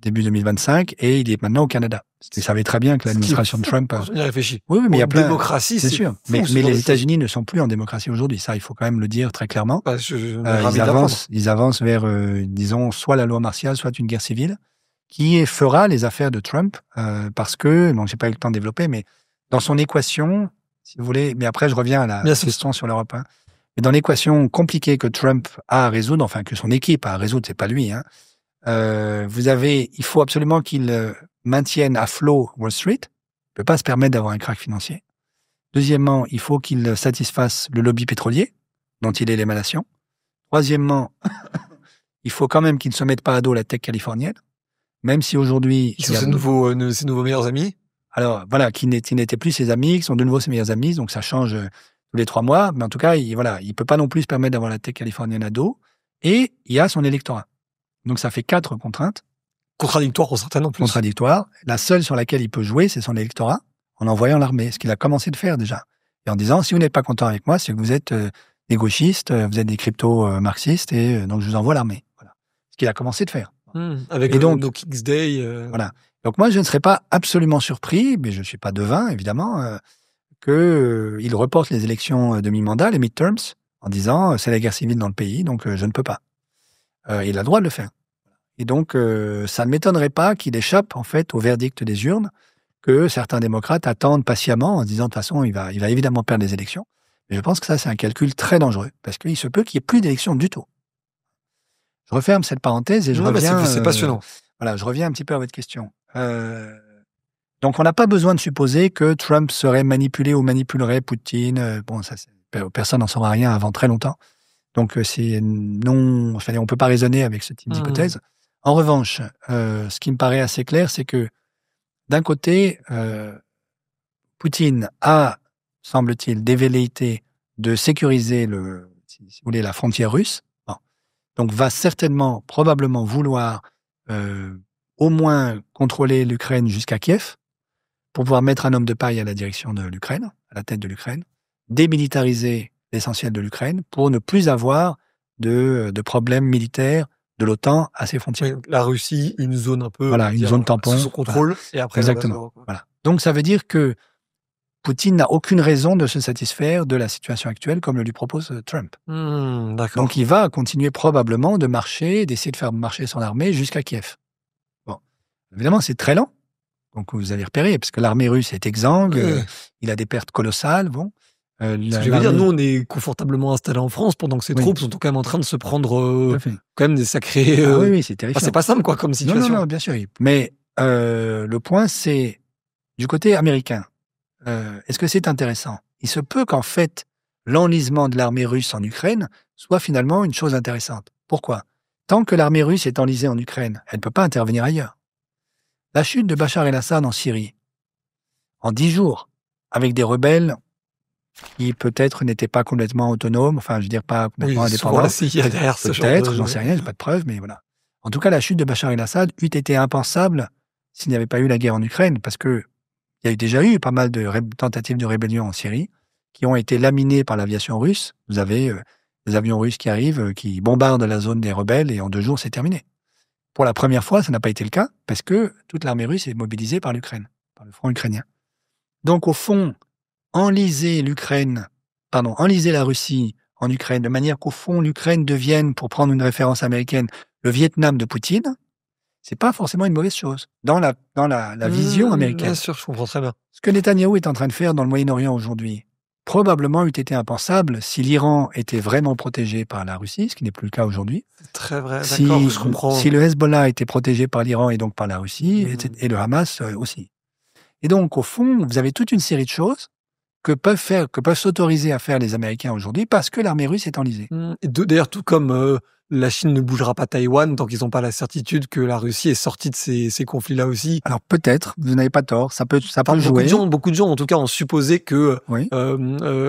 début 2025, et il est maintenant au Canada. Il savait très bien que l'administration de Trump... On y réfléchit. Oui, mais il y a plein... démocratie, c'est sûr. Mais les États-Unis ne sont plus en démocratie aujourd'hui. Ça, il faut quand même le dire très clairement. Bah, ils avancent vers, disons, soit la loi martiale, soit une guerre civile, qui fera les affaires de Trump, parce que, donc j'ai pas eu le temps de développer, mais dans son équation, si vous voulez, mais après je reviens à la question sur l'Europe, hein, mais dans l'équation compliquée que Trump a à résoudre, enfin que son équipe a à résoudre, c'est pas lui, hein, il faut absolument qu'il maintienne à flot Wall Street, il peut pas se permettre d'avoir un krach financier. Deuxièmement, il faut qu'il satisfasse le lobby pétrolier, dont il est l'émanation. Troisièmement, il faut quand même qu'il ne se mette pas à dos la tech californienne, même si aujourd'hui... Ils sont ses nouveaux meilleurs amis. Alors, voilà, qui n'étaient plus ses amis, qui sont de nouveau ses meilleurs amis, donc ça change tous les 3 mois. Mais en tout cas, il peut pas non plus se permettre d'avoir la tech californienne à dos. Et il y a son électorat. Donc ça fait 4 contraintes. Contradictoires pour certaines en plus. Contradictoires. La seule sur laquelle il peut jouer, c'est son électorat, en envoyant l'armée, ce qu'il a commencé de faire déjà. Et en disant, si vous n'êtes pas content avec moi, c'est que vous êtes des gauchistes, vous êtes des crypto-marxistes, et donc je vous envoie l'armée. Voilà. Ce qu'il a commencé de faire. Avec et donc, No Kicks Day. Voilà. Donc moi, je ne serais pas absolument surpris, mais je ne suis pas devin, évidemment, qu'il reporte les élections de mi-mandat, les midterms, en disant c'est la guerre civile dans le pays, donc je ne peux pas. Il a le droit de le faire. Et donc, ça ne m'étonnerait pas qu'il échappe, en fait, au verdict des urnes, que certains démocrates attendent patiemment, en disant de toute façon, il va évidemment perdre les élections. Mais je pense que ça, c'est un calcul très dangereux, parce qu'il se peut qu'il n'y ait plus d'élections du tout. Je referme cette parenthèse et je reviens... C'est passionnant. Voilà, je reviens un petit peu à votre question. Donc, on n'a pas besoin de supposer que Trump serait manipulé ou manipulerait Poutine. Bon, ça, personne n'en saura rien avant très longtemps. Donc, c'est non... Enfin, on ne peut pas raisonner avec ce type d'hypothèse. En revanche, ce qui me paraît assez clair, c'est que, d'un côté, Poutine a, semble-t-il, des velléités de sécuriser si vous voulez, la frontière russe. Bon. Donc, va certainement, probablement vouloir au moins contrôler l'Ukraine jusqu'à Kiev, pour pouvoir mettre un homme de paille à la direction de l'Ukraine, à la tête de l'Ukraine, démilitariser l'essentiel de l'Ukraine pour ne plus avoir de problèmes militaires de l'OTAN à ses frontières. Oui, la Russie, une zone un peu... Voilà, une zone tampon. Sous son contrôle, voilà. Et après... Exactement. Voilà. Donc, ça veut dire que Poutine n'a aucune raison de se satisfaire de la situation actuelle comme le lui propose Trump. D'accord. Donc, il va continuer probablement de marcher, d'essayer de faire marcher son armée jusqu'à Kiev. Bon. Évidemment, c'est très lent. Donc, vous allez repérer, parce que l'armée russe est exsangue, il a des pertes colossales. Bon. Je veux dire, nous, on est confortablement installés en France pendant que ces troupes sont quand même en train de se prendre quand même des sacrés... oui, c'est terrifiant. Enfin, c'est pas simple, quoi, comme situation. Non, bien sûr. Mais le point, c'est du côté américain. Est-ce que c'est intéressant? Il se peut qu'en fait, l'enlisement de l'armée russe en Ukraine soit finalement une chose intéressante. Pourquoi? Tant que l'armée russe est enlisée en Ukraine, elle ne peut pas intervenir ailleurs. La chute de Bachar el-Assad en Syrie, en 10 jours, avec des rebelles qui peut-être n'étaient pas complètement autonomes, enfin, je veux dire pas complètement indépendants. Peut-être, j'en sais rien, j'ai pas de preuves, mais voilà. En tout cas, la chute de Bachar el-Assad eût été impensable s'il n'y avait pas eu la guerre en Ukraine, parce que il y a déjà eu pas mal de tentatives de rébellion en Syrie qui ont été laminées par l'aviation russe. Vous avez des avions russes qui arrivent, qui bombardent la zone des rebelles, et en 2 jours, c'est terminé. Pour la première fois, ça n'a pas été le cas, parce que toute l'armée russe est mobilisée par l'Ukraine, par le front ukrainien. Donc, au fond, enliser la Russie en Ukraine, de manière qu'au fond, l'Ukraine devienne, pour prendre une référence américaine, le Vietnam de Poutine, c'est pas forcément une mauvaise chose, dans la vision américaine. Bien sûr, je comprends très bien. Ce que Netanyahou est en train de faire dans le Moyen-Orient aujourd'hui, probablement eût été impensable si l'Iran était vraiment protégé par la Russie, ce qui n'est plus le cas aujourd'hui. C'est très vrai, d'accord, je comprends. Si le Hezbollah était protégé par l'Iran et donc par la Russie, et le Hamas aussi. Et donc, au fond, vous avez toute une série de choses que peuvent s'autoriser à faire les Américains aujourd'hui parce que l'armée russe est enlisée. Et d'ailleurs, tout comme la Chine ne bougera pas Taïwan tant qu'ils n'ont pas la certiditude que la Russie est sortie de ces conflits-là aussi. Alors peut-être, vous n'avez pas tort, ça peut jouer. Beaucoup de gens, en tout cas, ont supposé que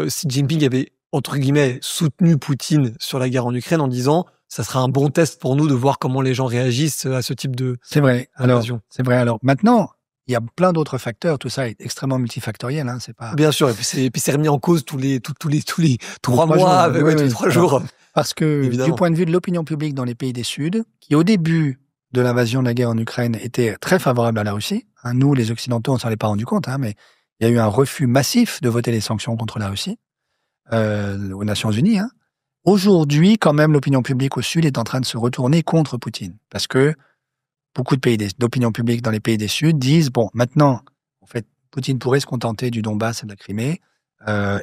Xi Jinping avait, entre guillemets, soutenu Poutine sur la guerre en Ukraine en disant ça sera un bon test pour nous de voir comment les gens réagissent à ce type de C'est vrai. Alors maintenant, il y a plein d'autres facteurs. Tout ça est extrêmement multifactoriel. Hein, c'est pas... Bien sûr. Et puis c'est remis en cause tous les 3 mois, tous les 3 jours. Parce que du point de vue de l'opinion publique dans les pays des Sud, qui au début de l'invasion de la guerre en Ukraine était très favorable à la Russie. Nous, les Occidentaux, on ne s'en est pas rendu compte, mais il y a eu un refus massif de voter les sanctions contre la Russie aux Nations Unies. Aujourd'hui, quand même, l'opinion publique au Sud est en train de se retourner contre Poutine. Parce que beaucoup d'opinion publique dans les pays des Sud disent, bon, maintenant, en fait, Poutine pourrait se contenter du Donbass et de la Crimée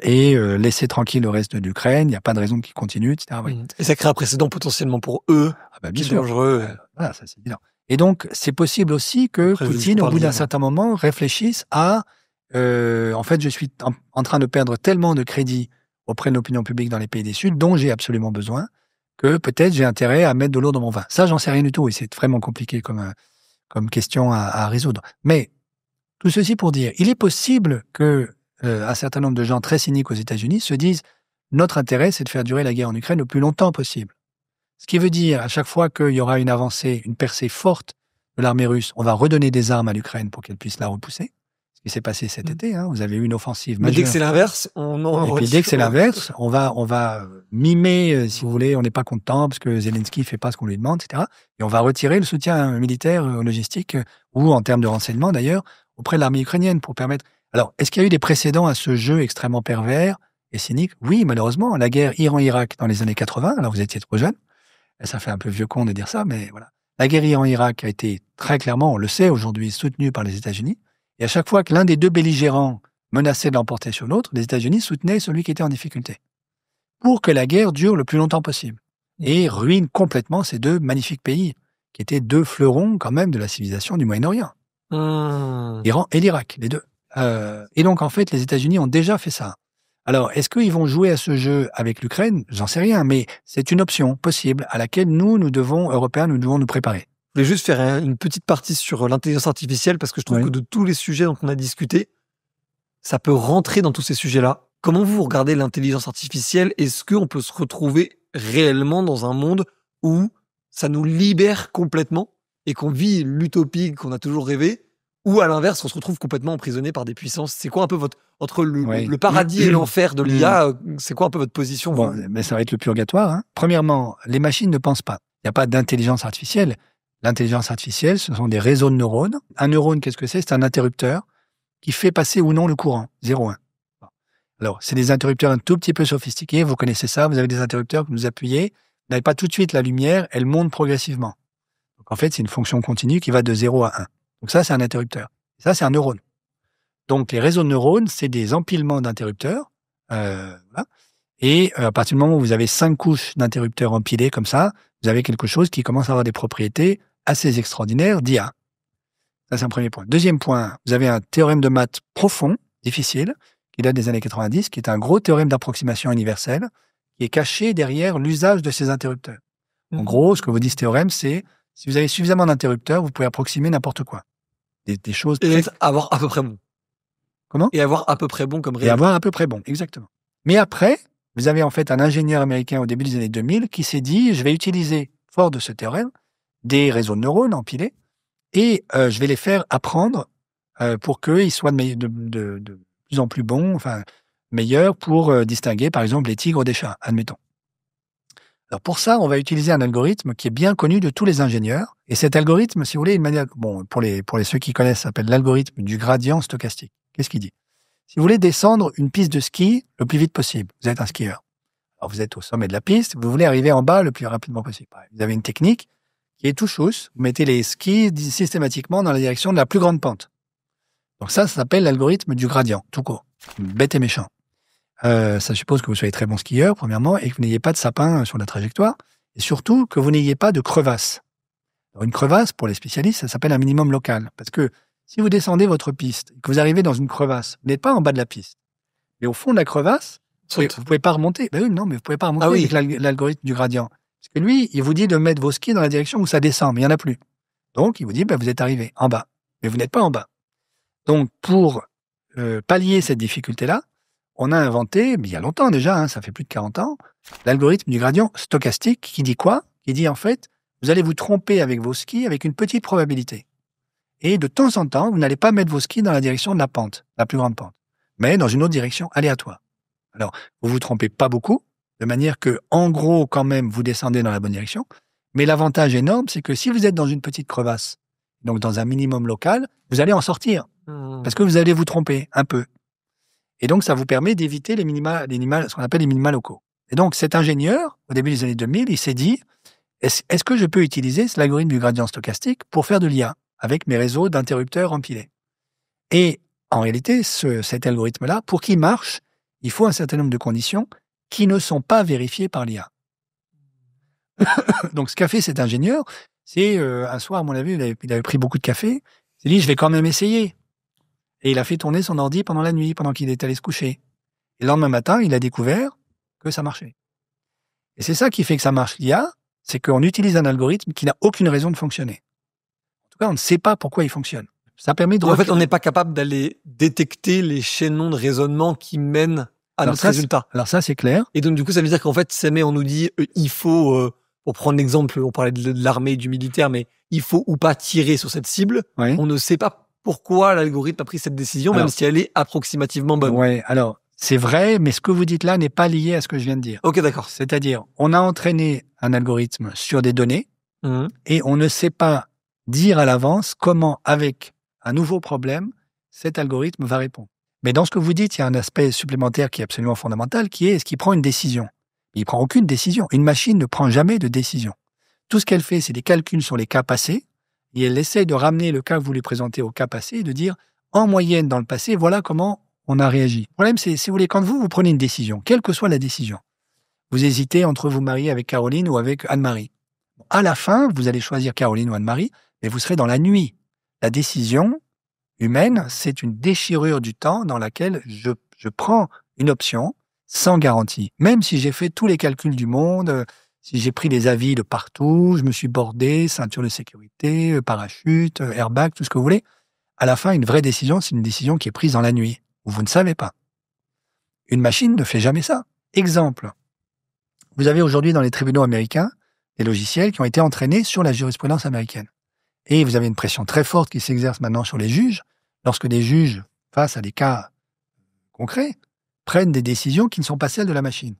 et laisser tranquille le reste de l'Ukraine. Il n'y a pas de raison qu'il continue, etc. Et ça crée un précédent potentiellement pour eux, bien sûr. Dangereux. Voilà, ça c'est évident. Et donc, c'est possible aussi que Poutine, au bout d'un certain moment, réfléchisse à en fait, je suis en train de perdre tellement de crédit auprès de l'opinion publique dans les pays des Sud, dont j'ai absolument besoin, que peut-être j'ai intérêt à mettre de l'eau dans mon vin. Ça, j'en sais rien du tout, et c'est vraiment compliqué comme question à résoudre. Mais tout ceci pour dire, il est possible que un certain nombre de gens très cyniques aux États-Unis se disent notre intérêt, c'est de faire durer la guerre en Ukraine le plus longtemps possible. Ce qui veut dire, à chaque fois qu'il y aura une avancée, une percée forte de l'armée russe, on va redonner des armes à l'Ukraine pour qu'elle puisse la repousser. Ce qui s'est passé cet été, vous avez eu une offensive majeure. Mais dès que c'est l'inverse, Et puis dès que c'est l'inverse, on va mimer, si vous voulez, on n'est pas content parce que Zelensky ne fait pas ce qu'on lui demande, etc. Et on va retirer le soutien militaire, logistique, ou en termes de renseignement d'ailleurs, auprès de l'armée ukrainienne pour permettre... Alors, est-ce qu'il y a eu des précédents à ce jeu extrêmement pervers et cynique? Oui, malheureusement. La guerre Iran-Irak dans les années 80, alors vous étiez trop jeune, et ça fait un peu vieux con de dire ça, mais voilà. La guerre Iran-Irak a été très clairement, on le sait aujourd'hui, soutenue par les États-Unis. Et à chaque fois que l'un des deux belligérants menaçait de l'emporter sur l'autre, les États-Unis soutenaient celui qui était en difficulté, pour que la guerre dure le plus longtemps possible et ruine complètement ces deux magnifiques pays, qui étaient deux fleurons quand même de la civilisation du Moyen-Orient. L'Iran et l'Irak, les deux. Et donc, en fait, les États-Unis ont déjà fait ça. Alors, est-ce qu'ils vont jouer à ce jeu avec l'Ukraine? J'en sais rien, mais c'est une option possible à laquelle nous devons, Européens, nous devons nous préparer. Je voulais juste faire une petite partie sur l'intelligence artificielle parce que je trouve que de tous les sujets dont on a discuté, ça peut rentrer dans tous ces sujets-là. Comment vous regardez l'intelligence artificielle? Est-ce qu'on peut se retrouver réellement dans un monde où ça nous libère complètement et qu'on vit l'utopie qu'on a toujours rêvé, ou à l'inverse, on se retrouve complètement emprisonné par des puissances? C'est quoi un peu entre le paradis et l'enfer de l'IA? C'est quoi un peu votre position? Bon, mais ça va être le purgatoire. Premièrement, les machines ne pensent pas. Il n'y a pas d'intelligence artificielle. L'intelligence artificielle, ce sont des réseaux de neurones. Un neurone, qu'est-ce que c'est? C'est un interrupteur qui fait passer ou non le courant, 0-1. Alors, c'est des interrupteurs un tout petit peu sophistiqués. Vous connaissez ça. Vous avez des interrupteurs que vous appuyez. Vous n'avez pas tout de suite la lumière. Elle monte progressivement. Donc, en fait, c'est une fonction continue qui va de 0 à 1. Donc ça, c'est un interrupteur. Ça, c'est un neurone. Donc, les réseaux de neurones, c'est des empilements d'interrupteurs. Voilà. Et à partir du moment où vous avez 5 couches d'interrupteurs empilés comme ça, vous avez quelque chose qui commence à avoir des propriétés assez extraordinaires d'IA. Ça, c'est un premier point. Deuxième point, vous avez un théorème de maths profond, difficile, qui date des années 90, qui est un gros théorème d'approximation universelle, qui est caché derrière l'usage de ces interrupteurs. En gros, ce que vous dit ce théorème, c'est si vous avez suffisamment d'interrupteurs, vous pouvez approximer n'importe quoi. Des choses... Et avoir à peu près bon. Comment? Et avoir à peu près bon comme réel. Et avoir à peu près bon, exactement. Mais après, vous avez en fait un ingénieur américain au début des années 2000 qui s'est dit, je vais utiliser, fort de ce théorème, des réseaux de neurones empilés, et je vais les faire apprendre pour qu'ils soient de plus en plus bons, enfin meilleurs pour distinguer par exemple les tigres des chats, admettons. Alors pour ça, on va utiliser un algorithme qui est bien connu de tous les ingénieurs, et cet algorithme, si vous voulez, une manière, bon, pour ceux qui connaissent, ça s'appelle l'algorithme du gradient stochastique. Qu'est-ce qu'il dit? Si vous voulez descendre une piste de ski le plus vite possible, vous êtes un skieur. Alors vous êtes au sommet de la piste, vous voulez arriver en bas le plus rapidement possible. Vous avez une technique qui est tout chousse, vous mettez les skis systématiquement dans la direction de la plus grande pente. Donc ça s'appelle l'algorithme du gradient, tout court. Bête et méchant. Ça suppose que vous soyez très bon skieur, premièrement, et que vous n'ayez pas de sapin sur la trajectoire, et surtout que vous n'ayez pas de crevasse. Alors, une crevasse, pour les spécialistes, ça s'appelle un minimum local, parce que si vous descendez votre piste et que vous arrivez dans une crevasse, vous n'êtes pas en bas de la piste, mais au fond de la crevasse, vous ne pouvez pas remonter. Ben oui, non, mais vous ne pouvez pas remonter avec l'algorithme du gradient. Parce que lui, il vous dit de mettre vos skis dans la direction où ça descend, mais il n'y en a plus. Donc, il vous dit, vous êtes arrivé en bas, mais vous n'êtes pas en bas. Donc, pour pallier cette difficulté-là, on a inventé, mais il y a longtemps déjà, ça fait plus de 40 ans, l'algorithme du gradient stochastique qui dit quoi? Qui dit en fait, vous allez vous tromper avec vos skis avec une petite probabilité. Et de temps en temps, vous n'allez pas mettre vos skis dans la direction de la pente, la plus grande pente, mais dans une autre direction aléatoire. Alors, vous vous trompez pas beaucoup, de manière que, en gros, quand même, vous descendez dans la bonne direction, Mais l'avantage énorme, c'est que si vous êtes dans une petite crevasse, donc dans un minimum local, vous allez en sortir. Parce que vous allez vous tromper un peu. Et donc, ça vous permet d'éviter ce qu'on appelle les minima locaux. Et donc, cet ingénieur, au début des années 2000, il s'est dit, est-ce que je peux utiliser l'algorithme du gradient stochastique pour faire de l'IA avec mes réseaux d'interrupteurs empilés? Et en réalité, cet algorithme-là, pour qu'il marche, il faut un certain nombre de conditions qui ne sont pas vérifiées par l'IA. Donc, ce qu'a fait cet ingénieur, c'est un soir, à mon avis, il avait pris beaucoup de café. Il s'est dit, je vais quand même essayer. Et il a fait tourner son ordi pendant la nuit, pendant qu'il est allé se coucher. Et le lendemain matin, il a découvert que ça marchait. Et c'est ça qui fait que ça marche, l'IA, c'est qu'on utilise un algorithme qui n'a aucune raison de fonctionner. En tout cas, on ne sait pas pourquoi il fonctionne. Ça permet de... En fait, on n'est pas capable d'aller détecter les chaînons de raisonnement qui mènent à notre résultat. Alors ça, c'est clair. Et donc, du coup, ça veut dire qu'en fait, si jamais on nous dit, il faut, pour prendre l'exemple, on parlait de l'armée et du militaire, mais il faut ou pas tirer sur cette cible, Oui. On ne sait pas pourquoi l'algorithme a pris cette décision, même si elle est approximativement bonne. Oui, alors, c'est vrai, mais ce que vous dites là n'est pas lié à ce que je viens de dire. Ok, d'accord. C'est-à-dire, on a entraîné un algorithme sur des données et on ne sait pas dire à l'avance comment, avec un nouveau problème, cet algorithme va répondre. Mais dans ce que vous dites, il y a un aspect supplémentaire qui est absolument fondamental, qui est, est-ce qu'il prend une décision? Il ne prend aucune décision. Une machine ne prend jamais de décision. Tout ce qu'elle fait, c'est des calculs sur les cas passés, et elle essaie de ramener le cas que vous lui présentez au cas passé et de dire, en moyenne, dans le passé, voilà comment on a réagi. Le problème, c'est, si vous voulez, quand vous prenez une décision, quelle que soit la décision, vous hésitez entre vous marier avec Caroline ou avec Anne-Marie. À la fin, vous allez choisir Caroline ou Anne-Marie, mais vous serez dans la nuit. La décision humaine, c'est une déchirure du temps dans laquelle je prends une option sans garantie. Même si j'ai fait tous les calculs du monde, si j'ai pris les avis de partout, je me suis bordé, ceinture de sécurité, parachute, airbag, tout ce que vous voulez, à la fin, une vraie décision, c'est une décision qui est prise dans la nuit, où vous ne savez pas. Une machine ne fait jamais ça. Exemple, vous avez aujourd'hui dans les tribunaux américains des logiciels qui ont été entraînés sur la jurisprudence américaine. Et vous avez une pression très forte qui s'exerce maintenant sur les juges, lorsque des juges, face à des cas concrets, prennent des décisions qui ne sont pas celles de la machine.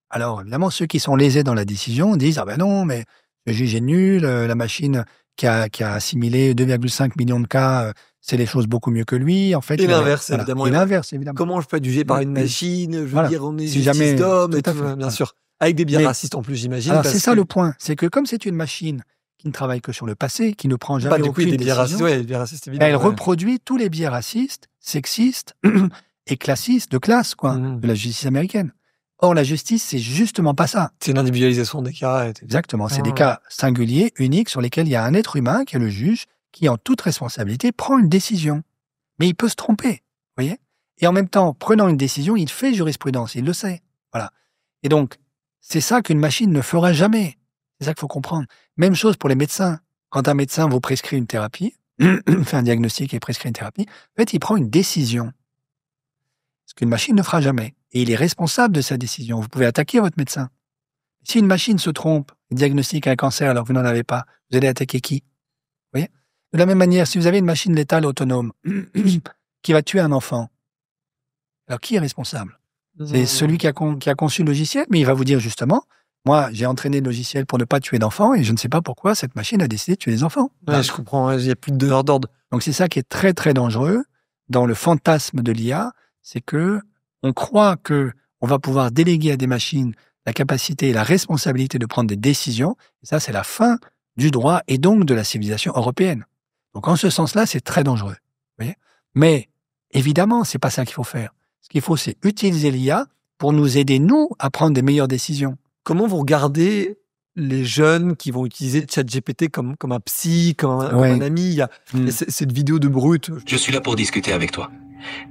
Alors, évidemment, ceux qui sont lésés dans la décision disent « Ah ben non, mais le juge est nul, la machine qui a assimilé 2,5 millions de cas, c'est les choses beaucoup mieux que lui. » En fait, et l'inverse, voilà. Évidemment. Et l'inverse, évidemment. Comment je peux être jugé par une machine? Je veux voilà. dire, on est si justice d'homme, et tout, fait. bien sûr. Avec des biais racistes en plus, j'imagine. Alors, c'est ça le point. C'est que comme c'est une machine qui ne travaille que sur le passé, qui ne prend jamais aucune des biais décision, racistes, ouais, des biais racistes, évidemment, elle reproduit tous les biais racistes, sexistes et classistes, de classe, quoi, de la justice américaine. Or, la justice, c'est justement pas ça. C'est l'individualisation des cas. Exactement. C'est des cas singuliers, uniques, sur lesquels il y a un être humain, qui est le juge, qui, en toute responsabilité, prend une décision. Mais il peut se tromper, vous voyez? Et en même temps, prenant une décision, il fait jurisprudence, il le sait. Voilà. Et donc, c'est ça qu'une machine ne fera jamais. C'est ça qu'il faut comprendre. Même chose pour les médecins. Quand un médecin vous prescrit une thérapie, fait un diagnostic et prescrit une thérapie, en fait, il prend une décision. Ce qu'une machine ne fera jamais. Et il est responsable de sa décision. Vous pouvez attaquer votre médecin. Si une machine se trompe et diagnostique un cancer alors que vous n'en avez pas, vous allez attaquer qui? Vous voyez? De la même manière, si vous avez une machine létale autonome qui va tuer un enfant, alors qui est responsable? C'est celui qui a conçu le logiciel, mais il va vous dire justement, moi, j'ai entraîné le logiciel pour ne pas tuer d'enfants et je ne sais pas pourquoi cette machine a décidé de tuer les enfants. Ouais, je comprends, il n'y a plus de donneur d'ordre. Donc c'est ça qui est très très dangereux dans le fantasme de l'IA, c'est que on croit que on va pouvoir déléguer à des machines la capacité et la responsabilité de prendre des décisions. Et ça, c'est la fin du droit et donc de la civilisation européenne. Donc en ce sens-là, c'est très dangereux. Vous voyez? Mais évidemment, c'est pas ça qu'il faut faire. Ce qu'il faut, c'est utiliser l'IA pour nous aider, nous, à prendre des meilleures décisions. Comment vous regardez les jeunes qui vont utiliser ChatGPT comme un psy, comme un ami? Il y a cette vidéo de Brut. Je suis là pour discuter avec toi.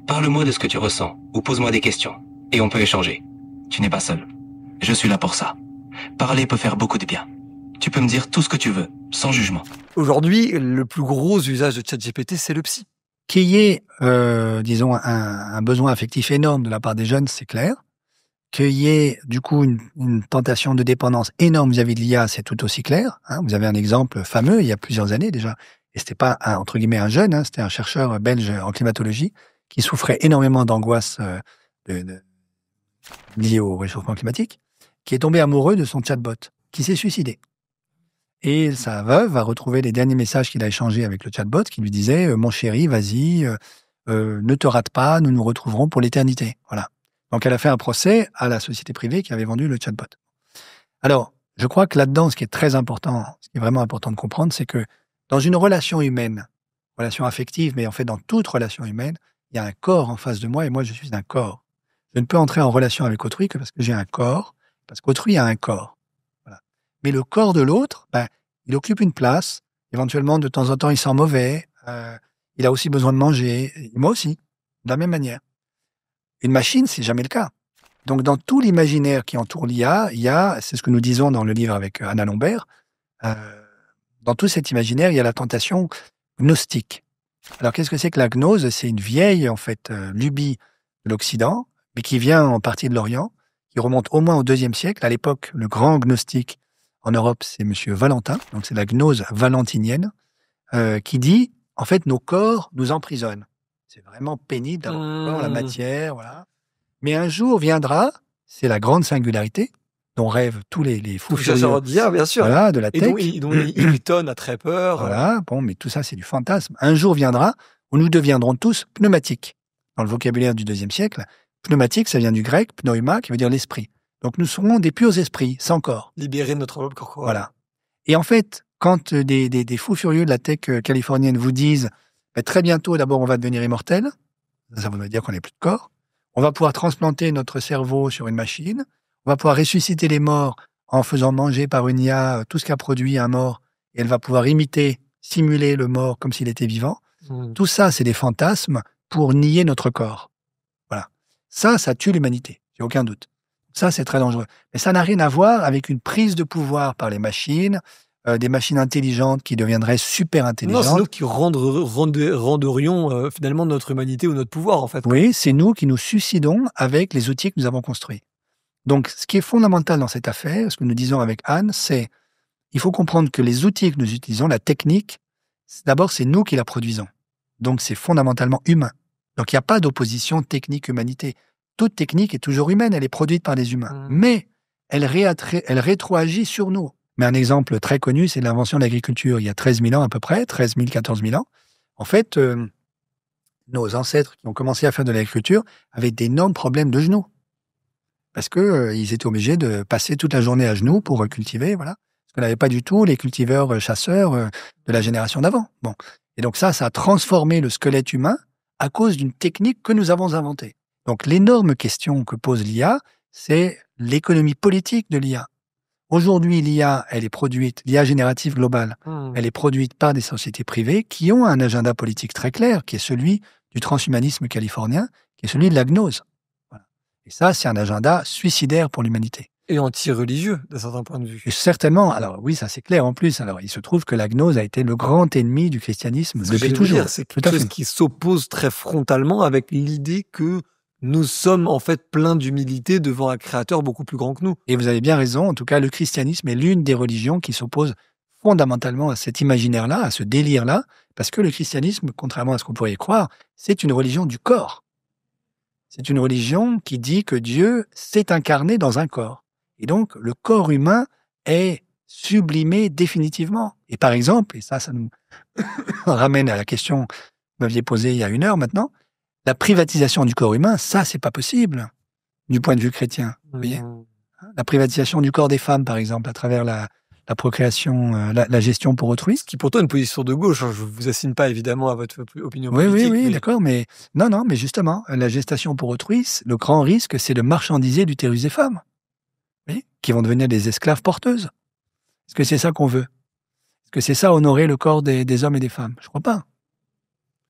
Parle-moi de ce que tu ressens ou pose-moi des questions et on peut échanger. Tu n'es pas seul. Je suis là pour ça. Parler peut faire beaucoup de bien. Tu peux me dire tout ce que tu veux, sans jugement. Aujourd'hui, le plus gros usage de ChatGPT, c'est le psy. Qu'il y ait, disons, un besoin affectif énorme de la part des jeunes, c'est clair. Qu'il y ait, du coup, une tentation de dépendance énorme vis-à-vis de l'IA, c'est tout aussi clair. Hein. Vous avez un exemple fameux, il y a plusieurs années déjà, et c'était pas, entre guillemets, un jeune, hein, c'était un chercheur belge en climatologie qui souffrait énormément d'angoisse liée au réchauffement climatique, qui est tombé amoureux de son chatbot, qui s'est suicidé. et sa veuve va retrouver les derniers messages qu'il a échangés avec le chatbot qui lui disait mon chéri, vas-y, ne te rate pas, nous nous retrouverons pour l'éternité. Voilà. Donc, elle a fait un procès à la société privée qui avait vendu le chatbot. Alors, je crois que là-dedans, ce qui est très important, ce qui est vraiment important de comprendre, c'est que dans une relation humaine, relation affective, mais en fait, dans toute relation humaine, il y a un corps en face de moi et moi, je suis un corps. Je ne peux entrer en relation avec autrui que parce que j'ai un corps, parce qu'autrui a un corps. Voilà. Mais le corps de l'autre, il occupe une place. Éventuellement, de temps en temps, il sent mauvais. Il a aussi besoin de manger. Et moi aussi, de la même manière. Une machine, c'est jamais le cas. Donc, dans tout l'imaginaire qui entoure l'IA, il y a, c'est ce que nous disons dans le livre avec Anna Lombert, dans tout cet imaginaire, il y a la tentation gnostique. Alors, qu'est-ce que c'est que la gnose? C'est une vieille, en fait, lubie de l'Occident, mais qui vient en partie de l'Orient, qui remonte au moins au IIe siècle. À l'époque, le grand gnostique en Europe, c'est Monsieur Valentin, donc c'est la gnose valentinienne, qui dit, en fait, nos corps nous emprisonnent. C'est vraiment pénible d'avoir le corps, la matière, voilà. Mais un jour viendra, c'est la grande singularité, dont rêvent tous les fous furieux. Bien sûr. Voilà, de la tech. Et dont Hilton a très peur. Voilà, bon, mais tout ça, c'est du fantasme. Un jour viendra où nous deviendrons tous pneumatiques. Dans le vocabulaire du IIe siècle, pneumatique, ça vient du grec, pneuma, qui veut dire l'esprit. Donc nous serons des purs esprits, sans corps. Libérer notre enveloppe corporelle. Voilà. Et en fait, quand des fous furieux de la tech californienne vous disent très bientôt, d'abord, on va devenir immortel, ça veut dire qu'on n'a plus de corps, on va pouvoir transplanter notre cerveau sur une machine, on va pouvoir ressusciter les morts en faisant manger par une IA tout ce qu'a produit un mort, et elle va pouvoir imiter, simuler le mort comme s'il était vivant. Tout ça, c'est des fantasmes pour nier notre corps. Voilà. Ça tue l'humanité, il n'y a aucun doute. Ça, c'est très dangereux. Mais ça n'a rien à voir avec une prise de pouvoir par les machines, des machines intelligentes qui deviendraient super intelligentes. Non, c'est nous qui renderions finalement notre humanité ou notre pouvoir, en fait. Oui, c'est nous qui nous suicidons avec les outils que nous avons construits. Donc, ce qui est fondamental dans cette affaire, ce que nous disons avec Anne, c'est il faut comprendre que les outils que nous utilisons, la technique, d'abord, c'est nous qui la produisons. Donc, c'est fondamentalement humain. Donc, il n'y a pas d'opposition technique-humanité. Toute technique est toujours humaine, elle est produite par des humains. Mais elle rétroagit sur nous. Mais un exemple très connu, c'est l'invention de l'agriculture. Il y a 13 000 ans à peu près, 13 000, 14 000 ans. En fait, nos ancêtres qui ont commencé à faire de l'agriculture avaient d'énormes problèmes de genoux. Parce qu'ils étaient obligés de passer toute la journée à genoux pour cultiver, voilà. Parce qu'on n'avait pas du tout les cultiveurs chasseurs de la génération d'avant. Bon. Et donc ça a transformé le squelette humain à cause d'une technique que nous avons inventée. Donc l'énorme question que pose l'IA, c'est l'économie politique de l'IA. Aujourd'hui, l'IA, elle est produite, l'IA générative globale, elle est produite par des sociétés privées qui ont un agenda politique très clair, qui est celui du transhumanisme californien, qui est celui de la gnose. Voilà. Et ça, c'est un agenda suicidaire pour l'humanité. Et anti-religieux, d'un certain point de vue. Et certainement. Alors oui, ça c'est clair en plus. Alors il se trouve que la gnose a été le grand ennemi du christianisme depuis toujours. C'est quelque chose qui s'oppose très frontalement avec l'idée que nous sommes en fait pleins d'humilité devant un créateur beaucoup plus grand que nous. Et vous avez bien raison. En tout cas, le christianisme est l'une des religions qui s'oppose fondamentalement à cet imaginaire-là, à ce délire-là, parce que le christianisme, contrairement à ce qu'on pourrait croire, c'est une religion du corps. C'est une religion qui dit que Dieu s'est incarné dans un corps. Et donc, le corps humain est sublimé définitivement. Et par exemple, et ça nous ramène à la question que vous m'aviez posée il y a 1 heure maintenant, la privatisation du corps humain, ça, c'est pas possible, du point de vue chrétien. Vous voyez ? La privatisation du corps des femmes, par exemple, à travers la procréation, la gestion pour autrui. Ce qui pourtant est une position de gauche. Je ne vous assigne pas évidemment à votre opinion politique. Oui, d'accord, mais non, mais justement, la gestation pour autrui, le grand risque, c'est de marchandiser l'utérus des femmes, oui, qui vont devenir des esclaves porteuses. Est-ce que c'est ça qu'on veut ? Est-ce que c'est ça, honorer le corps des hommes et des femmes ? Je crois pas.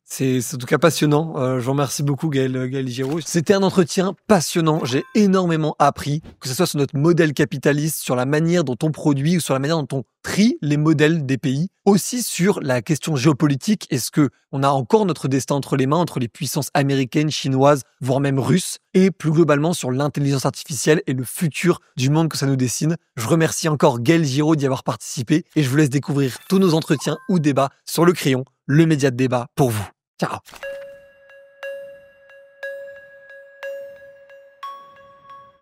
C'est en tout cas passionnant. Je vous remercie beaucoup, Gaël Giraud. C'était un entretien passionnant. J'ai énormément appris, que ce soit sur notre modèle capitaliste, sur la manière dont on produit ou sur la manière dont on trie les modèles des pays. Aussi sur la question géopolitique. Est-ce que on a encore notre destin entre les mains, entre les puissances américaines, chinoises, voire même russes, et plus globalement sur l'intelligence artificielle et le futur du monde que ça nous dessine. Je remercie encore Gaël Giraud d'y avoir participé et je vous laisse découvrir tous nos entretiens ou débats sur Le Crayon, le média de débat pour vous. Ciao.